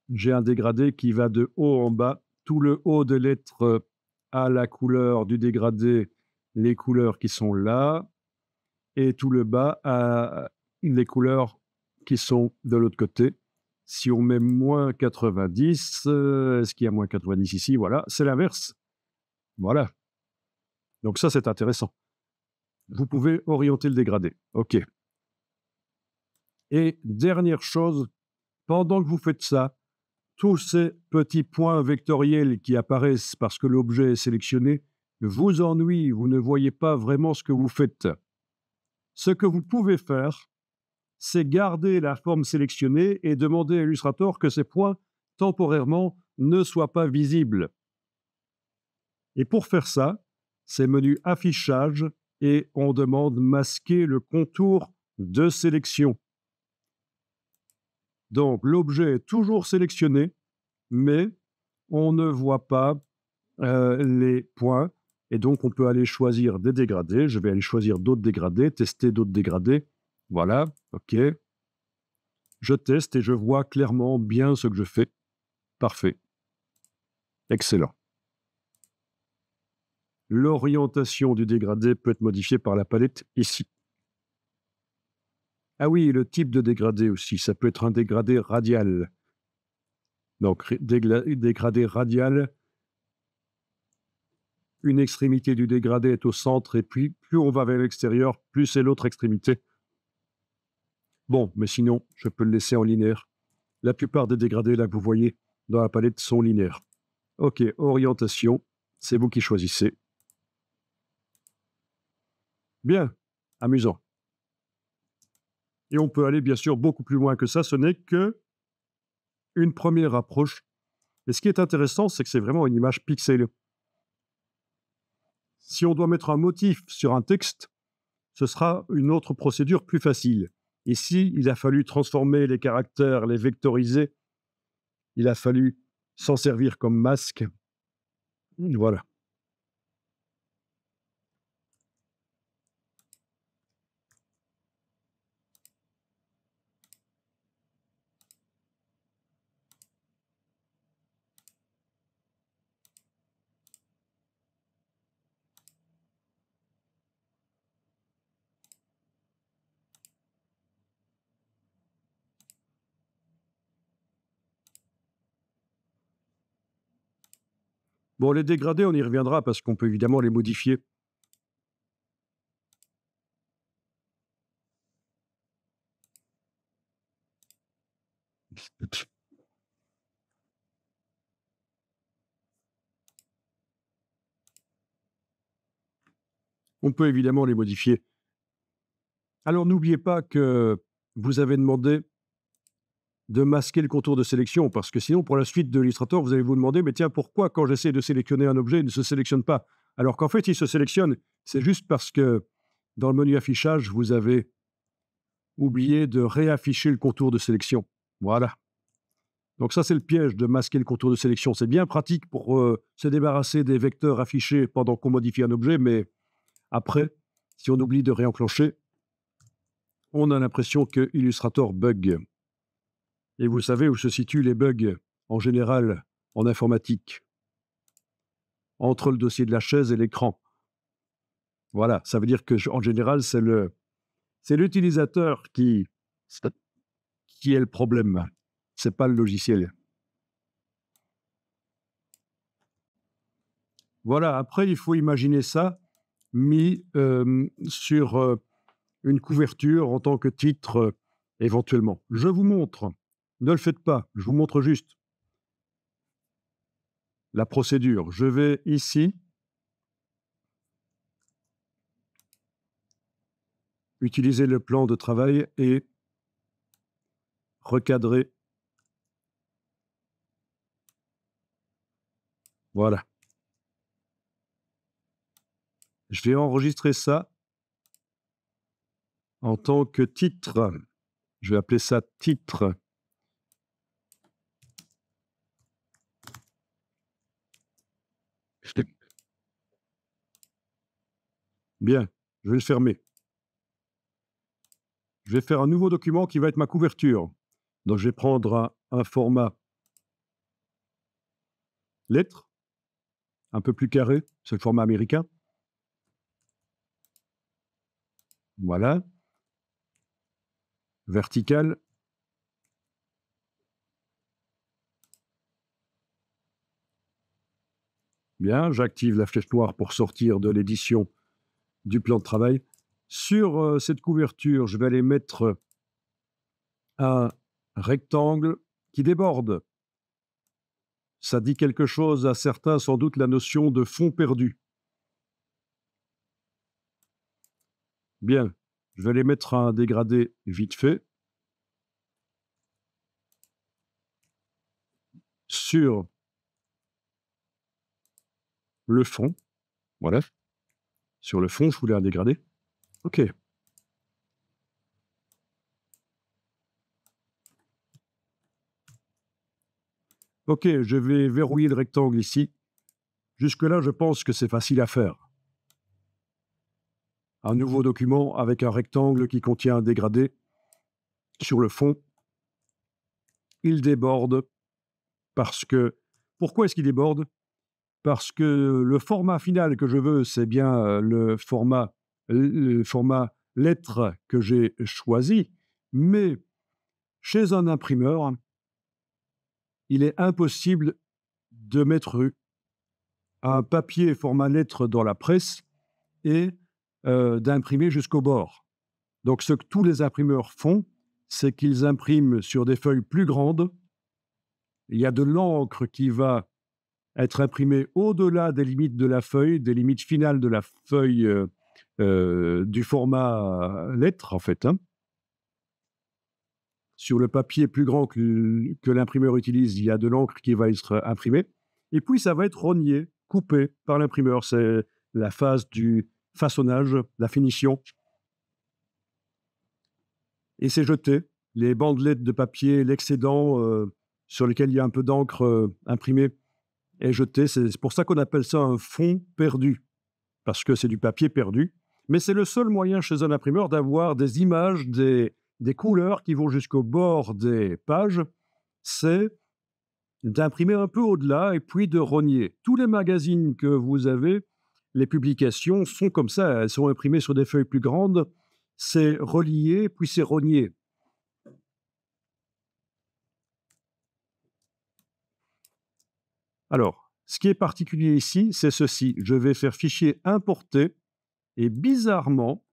j'ai un dégradé qui va de haut en bas. Tout le haut de l'être a la couleur du dégradé, les couleurs qui sont là. Et tout le bas a les couleurs qui sont de l'autre côté. Si on met moins 90, est-ce qu'il y a moins 90 ici? Voilà, c'est l'inverse. Voilà. Donc ça, c'est intéressant. Vous pouvez orienter le dégradé. OK. Et dernière chose, pendant que vous faites ça, tous ces petits points vectoriels qui apparaissent parce que l'objet est sélectionné vous ennuient, vous ne voyez pas vraiment ce que vous faites. Ce que vous pouvez faire, c'est garder la forme sélectionnée et demander à Illustrator que ces points, temporairement, ne soient pas visibles. Et pour faire ça, c'est menu Affichage et on demande Masquer le contour de sélection. Donc l'objet est toujours sélectionné, mais on ne voit pas les points. Et donc on peut aller choisir des dégradés. Je vais aller choisir d'autres dégradés, tester d'autres dégradés. Voilà, OK. Je teste et je vois clairement bien ce que je fais. Parfait. Excellent. L'orientation du dégradé peut être modifiée par la palette ici. Ah oui, le type de dégradé aussi, ça peut être un dégradé radial. Donc, dégradé radial, une extrémité du dégradé est au centre, et puis plus on va vers l'extérieur, plus c'est l'autre extrémité. Bon, mais sinon, je peux le laisser en linéaire. La plupart des dégradés, là, que vous voyez dans la palette, sont linéaires. OK, orientation, c'est vous qui choisissez. Bien, amusant. Et on peut aller, bien sûr, beaucoup plus loin que ça. Ce n'est que une première approche. Et ce qui est intéressant, c'est que c'est vraiment une image pixelée. Si on doit mettre un motif sur un texte, ce sera une autre procédure plus facile. Ici, il a fallu transformer les caractères, les vectoriser. Il a fallu s'en servir comme masque. Voilà. Bon, les dégradés, on y reviendra parce qu'on peut évidemment les modifier. On peut évidemment les modifier. Alors, n'oubliez pas que vous avez demandé de masquer le contour de sélection, parce que sinon, pour la suite de l'Illustrator, vous allez vous demander, mais tiens, pourquoi quand j'essaie de sélectionner un objet, il ne se sélectionne pas? Alors qu'en fait, il se sélectionne. C'est juste parce que dans le menu affichage, vous avez oublié de réafficher le contour de sélection. Voilà. Donc ça, c'est le piège de masquer le contour de sélection. C'est bien pratique pour se débarrasser des vecteurs affichés pendant qu'on modifie un objet, mais après, si on oublie de réenclencher, on a l'impression que Illustrator bug. Et vous savez où se situent les bugs en général en informatique? Entre le dossier de la chaise et l'écran. Voilà, ça veut dire que en général, c'est l'utilisateur qui est le problème. C'est pas le logiciel. Voilà, après, il faut imaginer ça mis sur une couverture en tant que titre éventuellement. Je vous montre. Ne le faites pas, je vous montre juste la procédure. Je vais ici utiliser le plan de travail et recadrer. Voilà. Je vais enregistrer ça en tant que titre. Je vais appeler ça titre. Bien, je vais le fermer. Je vais faire un nouveau document qui va être ma couverture. Donc, je vais prendre un format lettre, un peu plus carré, c'est le format américain. Voilà. Vertical. Bien, j'active la flèche noire pour sortir de l'édition du plan de travail. Sur cette couverture, je vais aller mettre un rectangle qui déborde. Ça dit quelque chose à certains, sans doute, la notion de fond perdu. Bien, je vais aller mettre un dégradé vite fait sur le fond. Voilà. Sur le fond, je voulais un dégradé. OK. OK, je vais verrouiller le rectangle ici. Jusque-là, je pense que c'est facile à faire. Un nouveau document avec un rectangle qui contient un dégradé sur le fond. Il déborde parce que... Pourquoi est-ce qu'il déborde? Parce que le format final que je veux, c'est bien le format lettre que j'ai choisi, mais chez un imprimeur, il est impossible de mettre un papier format lettre dans la presse et d'imprimer jusqu'au bord. Donc ce que tous les imprimeurs font, c'est qu'ils impriment sur des feuilles plus grandes. Il y a de l'encre qui va être imprimée au-delà des limites de la feuille, des limites finales de la feuille du format lettre, en fait. Hein. Sur le papier plus grand que l'imprimeur utilise, il y a de l'encre qui va être imprimée. Et puis, ça va être rogné, coupé par l'imprimeur. C'est la phase du façonnage, la finition. Et c'est jeté. Les bandelettes de papier, l'excédent sur lequel il y a un peu d'encre imprimée est jeté. C'est pour ça qu'on appelle ça un fond perdu, parce que c'est du papier perdu. Mais c'est le seul moyen chez un imprimeur d'avoir des images, des couleurs qui vont jusqu'au bord des pages. C'est d'imprimer un peu au-delà et puis de rogner. Tous les magazines que vous avez, les publications sont comme ça. Elles sont imprimées sur des feuilles plus grandes. C'est relié, puis c'est rogné. Alors, ce qui est particulier ici, c'est ceci. Je vais faire fichier importer et bizarrement,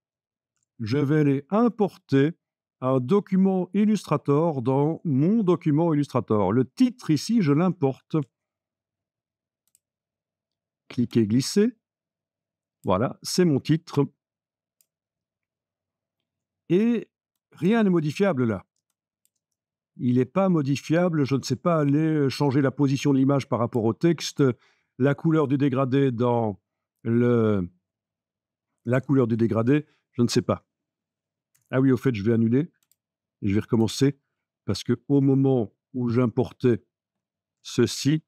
je vais aller importer un document Illustrator dans mon document Illustrator. Le titre ici, je l'importe. Cliquez glisser. Voilà, c'est mon titre. Et rien n'est modifiable là. Il n'est pas modifiable. Je ne sais pas aller changer la position de l'image par rapport au texte, la couleur du dégradé dans la couleur du dégradé, je ne sais pas. Ah oui, au fait, je vais annuler et je vais recommencer parce qu'au moment où j'importais ceci,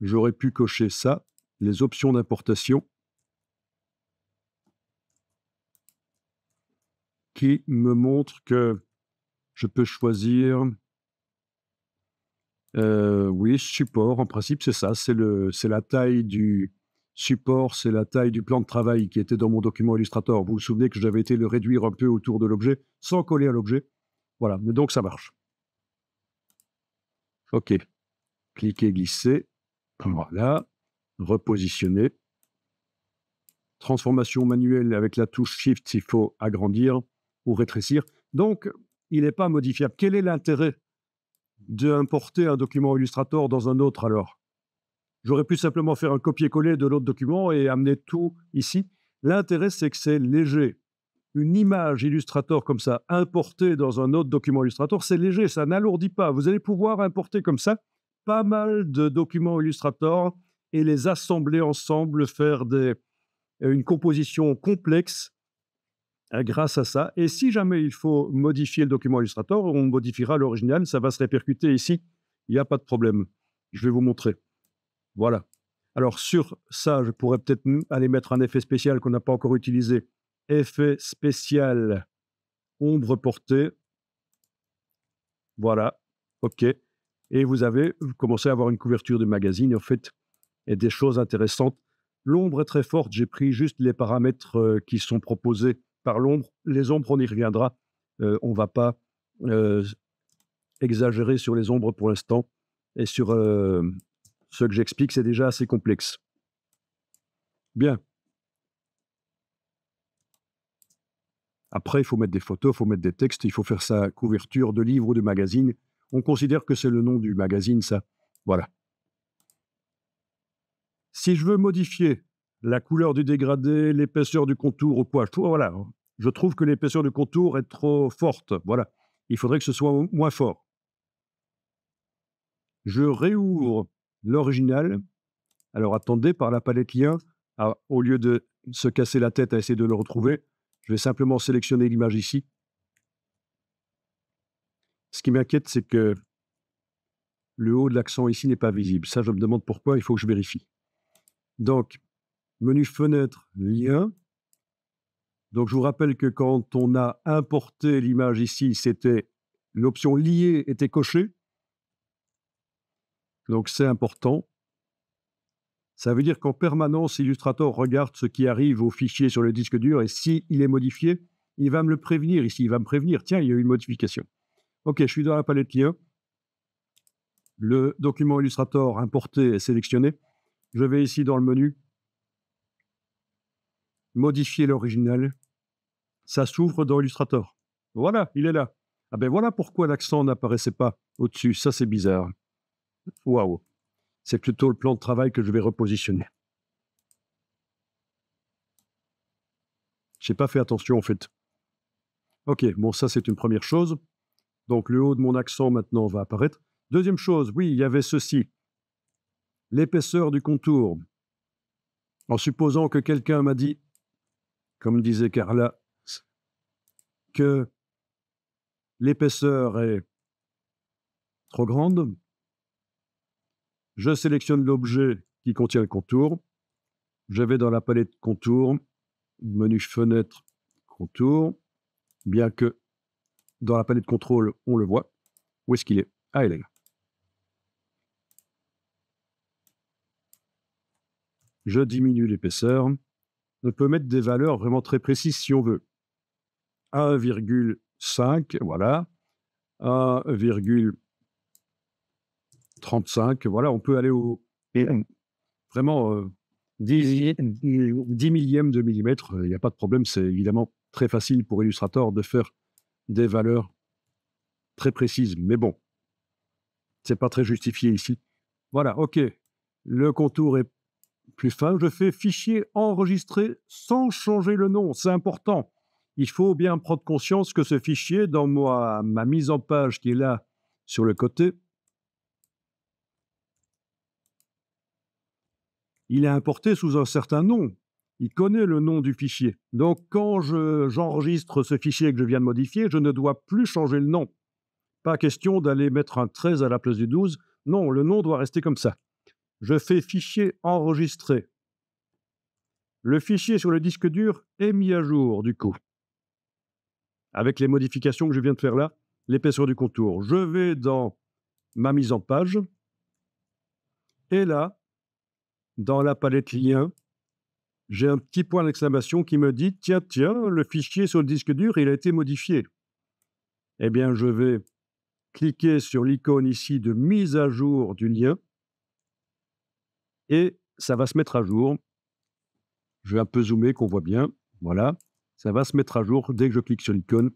j'aurais pu cocher ça, les options d'importation, qui me montrent que je peux choisir, oui, support, en principe, c'est ça, c'est la taille du support, c'est la taille du plan de travail qui était dans mon document Illustrator. Vous vous souvenez que j'avais été le réduire un peu autour de l'objet, sans coller à l'objet. Voilà, mais donc ça marche. OK. Cliquez, glisser. Voilà. Repositionner. Transformation manuelle avec la touche Shift, il faut agrandir ou rétrécir. Donc, il n'est pas modifiable. Quel est l'intérêt d'importer un document Illustrator dans un autre alors? J'aurais pu simplement faire un copier-coller de l'autre document et amener tout ici. L'intérêt, c'est que c'est léger. Une image Illustrator comme ça, importée dans un autre document Illustrator, c'est léger, ça n'alourdit pas. Vous allez pouvoir importer comme ça pas mal de documents Illustrator et les assembler ensemble, faire une composition complexe grâce à ça. Et si jamais il faut modifier le document Illustrator, on modifiera l'original, ça va se répercuter ici. Il n'y a pas de problème. Je vais vous montrer. Voilà. Alors sur ça, je pourrais peut-être aller mettre un effet spécial qu'on n'a pas encore utilisé. Effet spécial, ombre portée. Voilà. OK. Et vous commencez à avoir une couverture de magazine, en fait, et des choses intéressantes. L'ombre est très forte. J'ai pris juste les paramètres qui sont proposés par l'ombre. Les ombres, on y reviendra. On ne va pas exagérer sur les ombres pour l'instant. Et sur Ce que j'explique, c'est déjà assez complexe. Bien. Après, il faut mettre des photos, il faut mettre des textes, il faut faire sa couverture de livre ou de magazine. On considère que c'est le nom du magazine, ça. Voilà. Si je veux modifier la couleur du dégradé, l'épaisseur du contour ou quoi, voilà. Je trouve que l'épaisseur du contour est trop forte. Voilà. Il faudrait que ce soit moins fort. Je réouvre l'original. Alors attendez, par la palette lien, au lieu de se casser la tête à essayer de le retrouver, je vais simplement sélectionner l'image ici. Ce qui m'inquiète, c'est que le haut de l'accent ici n'est pas visible. Ça, je me demande pourquoi, il faut que je vérifie. Donc, menu fenêtre, lien. Donc, je vous rappelle que quand on a importé l'image ici, c'était l'option lier était cochée. Donc, c'est important. Ça veut dire qu'en permanence, Illustrator regarde ce qui arrive au fichier sur le disque dur et s'il est modifié, il va me le prévenir ici. Il va me prévenir, tiens, il y a eu une modification. OK, je suis dans la palette lien. Le document Illustrator importé est sélectionné. Je vais ici dans le menu modifier l'original. Ça s'ouvre dans Illustrator. Voilà, il est là. Ah ben voilà pourquoi l'accent n'apparaissait pas au-dessus. Ça, c'est bizarre. Waouh. C'est plutôt le plan de travail que je vais repositionner. J'ai pas fait attention, en fait. OK, bon, ça, c'est une première chose. Donc, le haut de mon accent, maintenant, va apparaître. Deuxième chose, oui, il y avait ceci. L'épaisseur du contour. En supposant que quelqu'un m'a dit, comme disait Carla, que l'épaisseur est trop grande, je sélectionne l'objet qui contient le contour. Je vais dans la palette contour, menu fenêtre, contour, bien que dans la palette contrôle, on le voit. Où est-ce qu'il est? Ah, il est là. Je diminue l'épaisseur. On peut mettre des valeurs vraiment très précises si on veut. 1,5, voilà. 1,35, voilà. On peut aller au... Vraiment 10 millièmes de millimètre, il n'y a pas de problème. C'est évidemment très facile pour Illustrator de faire des valeurs très précises. Mais bon, c'est pas très justifié ici. Voilà, OK. Le contour est plus fin. Je fais fichier enregistré sans changer le nom. C'est important. Il faut bien prendre conscience que ce fichier, dans ma mise en page qui est là sur le côté, il est importé sous un certain nom. Il connaît le nom du fichier. Donc, quand j'enregistre ce fichier que je viens de modifier, je ne dois plus changer le nom. Pas question d'aller mettre un 13 à la place du 12. Non, le nom doit rester comme ça. Je fais fichier enregistré. Le fichier sur le disque dur est mis à jour, du coup. Avec les modifications que je viens de faire là, l'épaisseur du contour. Je vais dans ma mise en page. Et là, dans la palette lien, j'ai un petit point d'exclamation qui me dit « Tiens, le fichier sur le disque dur, il a été modifié. » Eh bien, je vais cliquer sur l'icône ici de mise à jour du lien et ça va se mettre à jour. Je vais un peu zoomer, qu'on voit bien. Voilà, ça va se mettre à jour dès que je clique sur l'icône.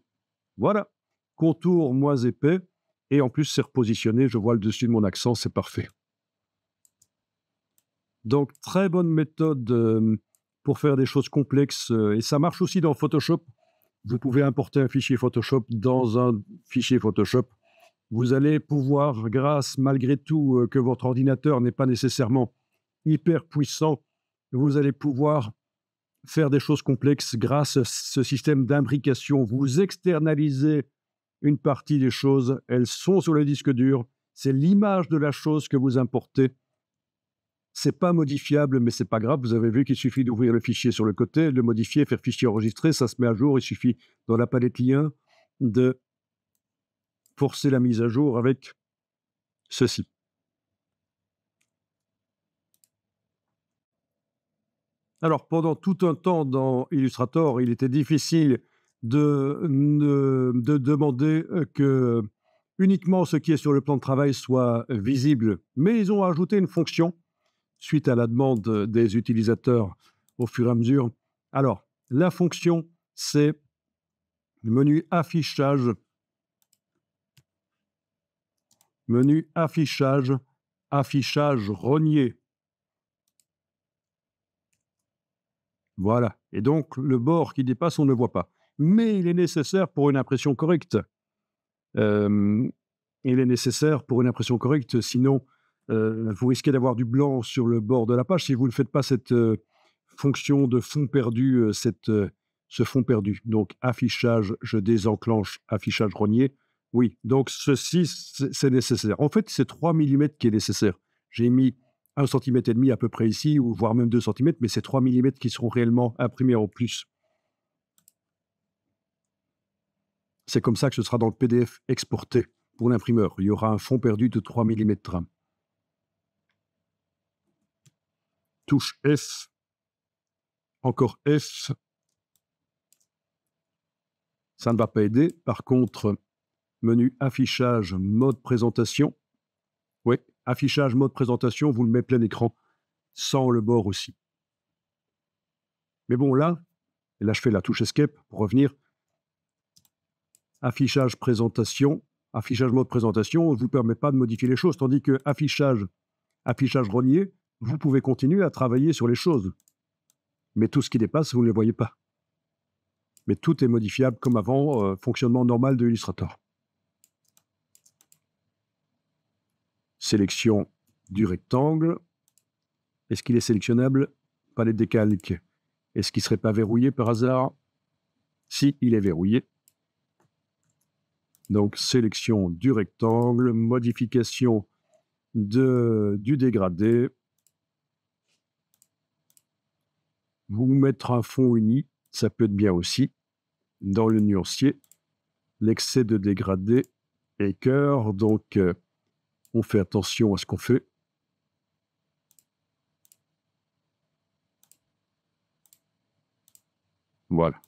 Voilà, contour moins épais et en plus, c'est repositionné. Je vois le dessus de mon accent, c'est parfait. Donc, très bonne méthode pour faire des choses complexes et ça marche aussi dans Photoshop. Vous pouvez importer un fichier Photoshop dans un fichier Photoshop. Vous allez pouvoir, malgré tout, que votre ordinateur n'est pas nécessairement hyper puissant, vous allez pouvoir faire des choses complexes grâce à ce système d'imbrication. Vous externalisez une partie des choses, elles sont sur le disque dur, c'est l'image de la chose que vous importez. C'est pas modifiable, mais c'est pas grave. Vous avez vu qu'il suffit d'ouvrir le fichier sur le côté, le modifier, faire fichier enregistré, ça se met à jour. Il suffit, dans la palette lien, de forcer la mise à jour avec ceci. Alors, pendant tout un temps dans Illustrator, il était difficile de demander que uniquement ce qui est sur le plan de travail soit visible, mais ils ont ajouté une fonction suite à la demande des utilisateurs au fur et à mesure. Alors, la fonction, c'est menu affichage, affichage rogné. Voilà. Et donc, le bord qui dépasse, on ne le voit pas. Mais il est nécessaire pour une impression correcte. Il est nécessaire pour une impression correcte, sinon, vous risquez d'avoir du blanc sur le bord de la page si vous ne faites pas cette fonction de fond perdu, ce fond perdu. Donc, affichage, je désenclenche affichage rogné. Oui, donc ceci, c'est nécessaire. En fait, c'est 3 mm qui est nécessaire. J'ai mis 1,5 cm à peu près ici, ou voire même 2 cm, mais c'est 3 mm qui seront réellement imprimés en plus. C'est comme ça que ce sera dans le PDF exporté pour l'imprimeur. Il y aura un fond perdu de 3 mm. Touche F, encore F. Ça ne va pas aider. Par contre, menu affichage, mode présentation. Oui, affichage, mode présentation, vous le mettez plein écran, sans le bord aussi. Mais bon, là, et là je fais la touche Escape pour revenir. Affichage, présentation. Affichage, mode présentation ne vous permet pas de modifier les choses, tandis que affichage rogné, vous pouvez continuer à travailler sur les choses. Mais tout ce qui dépasse, vous ne les voyez pas. Mais tout est modifiable comme avant, fonctionnement normal de Illustrator. Sélection du rectangle. Est-ce qu'il est sélectionnable? Pas les décalques. Est-ce qu'il ne serait pas verrouillé par hasard? Si, il est verrouillé. Donc, sélection du rectangle, modification du dégradé. Vous mettre un fond uni, ça peut être bien aussi. Dans le nuancier, l'excès de dégradé est cœur, donc on fait attention à ce qu'on fait. Voilà.